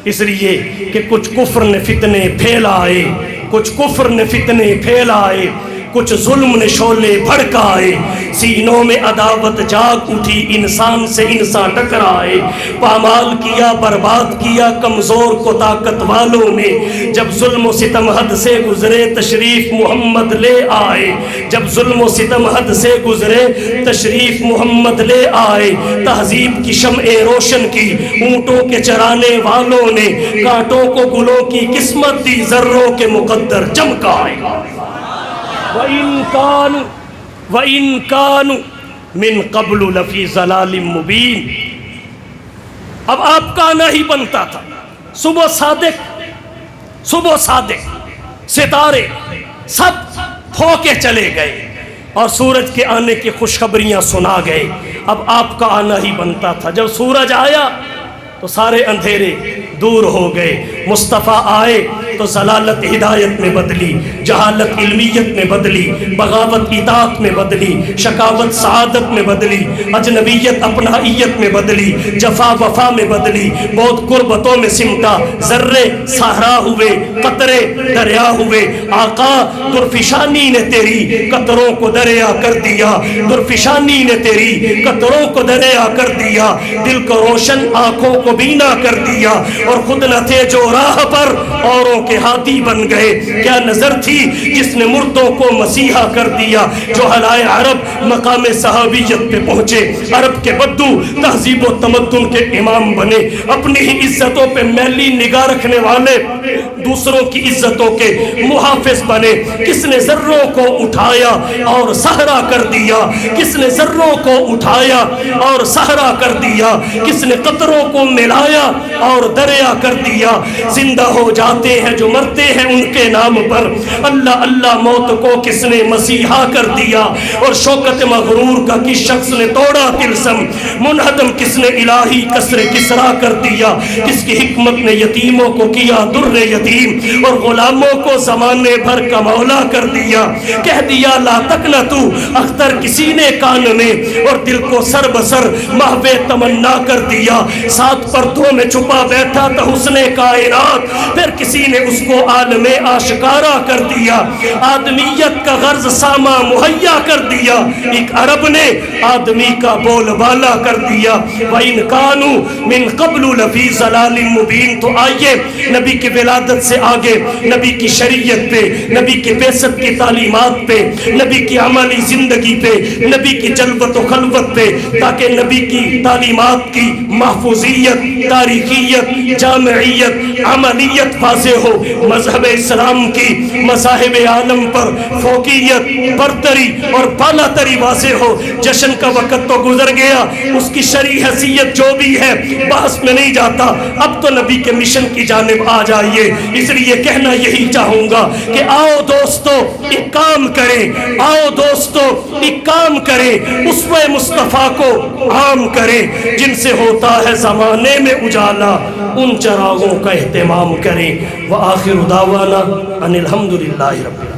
اس لیے کہ کچھ کفر نے فتنے پھیلائے، کچھ کفر نے فتنے پھیلائے، کچھ ظلم نے شعلے بھڑکائے، سینوں میں عداوت جاگ اٹھی، انسان سے انسان ٹکرائے، پامال کیا برباد کیا کمزور کو طاقت والوں نے، جب ظلم و ستم حد سے گزرے تشریف محمد لے آئے، جب ظلم و ستم حد سے گزرے تشریف محمد لے آئے، تہذیب کی شمع روشن کی اونٹوں کے چرانے والوں نے، کانٹوں کو گلوں کی قسمت دی، ذروں کے مقدر چمکائے۔ وَإِن كَانُوا مِن قَبْلُ لَفِي ضَلَالٍ مُبِينٍ۔ اب آپ کا آنا ہی بنتا تھا، صبح صادق ستارے سب تھوکے چلے گئے اور سورج کے آنے کی خوشخبریاں سنا گئے۔ اب آپ کا آنا ہی بنتا تھا، جب سورج آیا تو سارے اندھیرے دور ہو گئے، مصطفیٰ آئے تو ضلالت ہدایت میں بدلی، جہالت علمیت میں بدلی، بغاوت اطاعت میں بدلی، شقاوت سعادت میں بدلی، اجنبیت اپنائیت میں بدلی، جفا وفا میں بدلی، بہت قربتوں میں سمٹا، ذرے صحرا ہوئے، قطرے دریا ہوئے۔ آقا درفشانی نے تیری قطروں کو دریا کر دیا، درفشانی نے تیری قطروں کو دریا کر دیا، دل کو روشن آنکھوں کو بینا کر دیا، اور خود نہ تھے جو راہ پر اوروں کے ہاتھی بن گئے۔ کیا نظر تھی جس نے مردوں کو مسیحا کر دیا، جو حلائے عرب مقام صحابیت پہ پہنچے، عرب کے بدو تہذیب و تمدن کے امام بنے، اپنی ہی عزتوں پہ میلی نگاہ رکھنے والے دوسروں کی عزتوں کے محافظ بنے۔ کس نے ذروں کو اٹھایا اور صحرا کر دیا، کس نے ذروں کو اٹھایا اور صحرا کر دیا، کس نے قطروں کو ملایا اور دریا کر دیا۔ زندہ ہو جاتے ہیں جو مرتے ہیں ان کے نام پر، اللہ اللہ موت کو کس نے مسیحا کر دیا، اور شوکت مغرور کا کس شخص نے توڑا تلسم، منہدم کس نے الہی کسر کسرا کر دیا، کس کی حکمت نے یتیموں کو کیا در یتیم، اور غلاموں کو زمانے بھر کا مولا کر دیا۔ کہہ دیا لا تقنطو اختر کسی نے کان میں، اور دل کو سر بسر محو تمنا کر دیا۔ سات پردوں میں چھپا بیٹھا تھا حسن کائنات، پھر کسی نے اس کو عالم آشکارا کر دیا۔ آدمیت کا غرض ساما مہیا کر دیا، ایک عرب نے آدمی کا بول بالا کر دیا۔ وَإِن كَانُوا مِن قَبْلُ لَفِي ضَلَالٍ مُبِينٍ۔ تو آئیے نبی کی ولادت سے آگے نبی کی شریعت پہ، نبی کی بعثت کی تعلیمات پہ، نبی کی عملی زندگی پہ، نبی کی جلوت و خلوت پہ، تاکہ نبی کی تعلیمات کی محفوظیت، تاریخیت، جامعیت، عملیت واضح ہو، مذہب اسلام کی مذاہب عالم پر فوقیت، برتری اور بالا تری واضح ہو۔ جشن کا وقت تو گزر گیا، اس کی شرعی حیثیت جو بھی ہے بحث میں نہیں جاتا، اب تو نبی کے مشن کی جانب آ جائیے۔ اس لیے کہنا یہی چاہوں گا کہ آؤ دوستو ایک کام کریں، آؤ دوستو ایک کام کریں، اسوہ مصطفیٰ کو عام کریں، جن سے ہوتا ہے زمانے میں اجالا، ان چراغوں کا اہتمام کریں۔ وآخر دعوانا ان الحمدللہ رب العالمین۔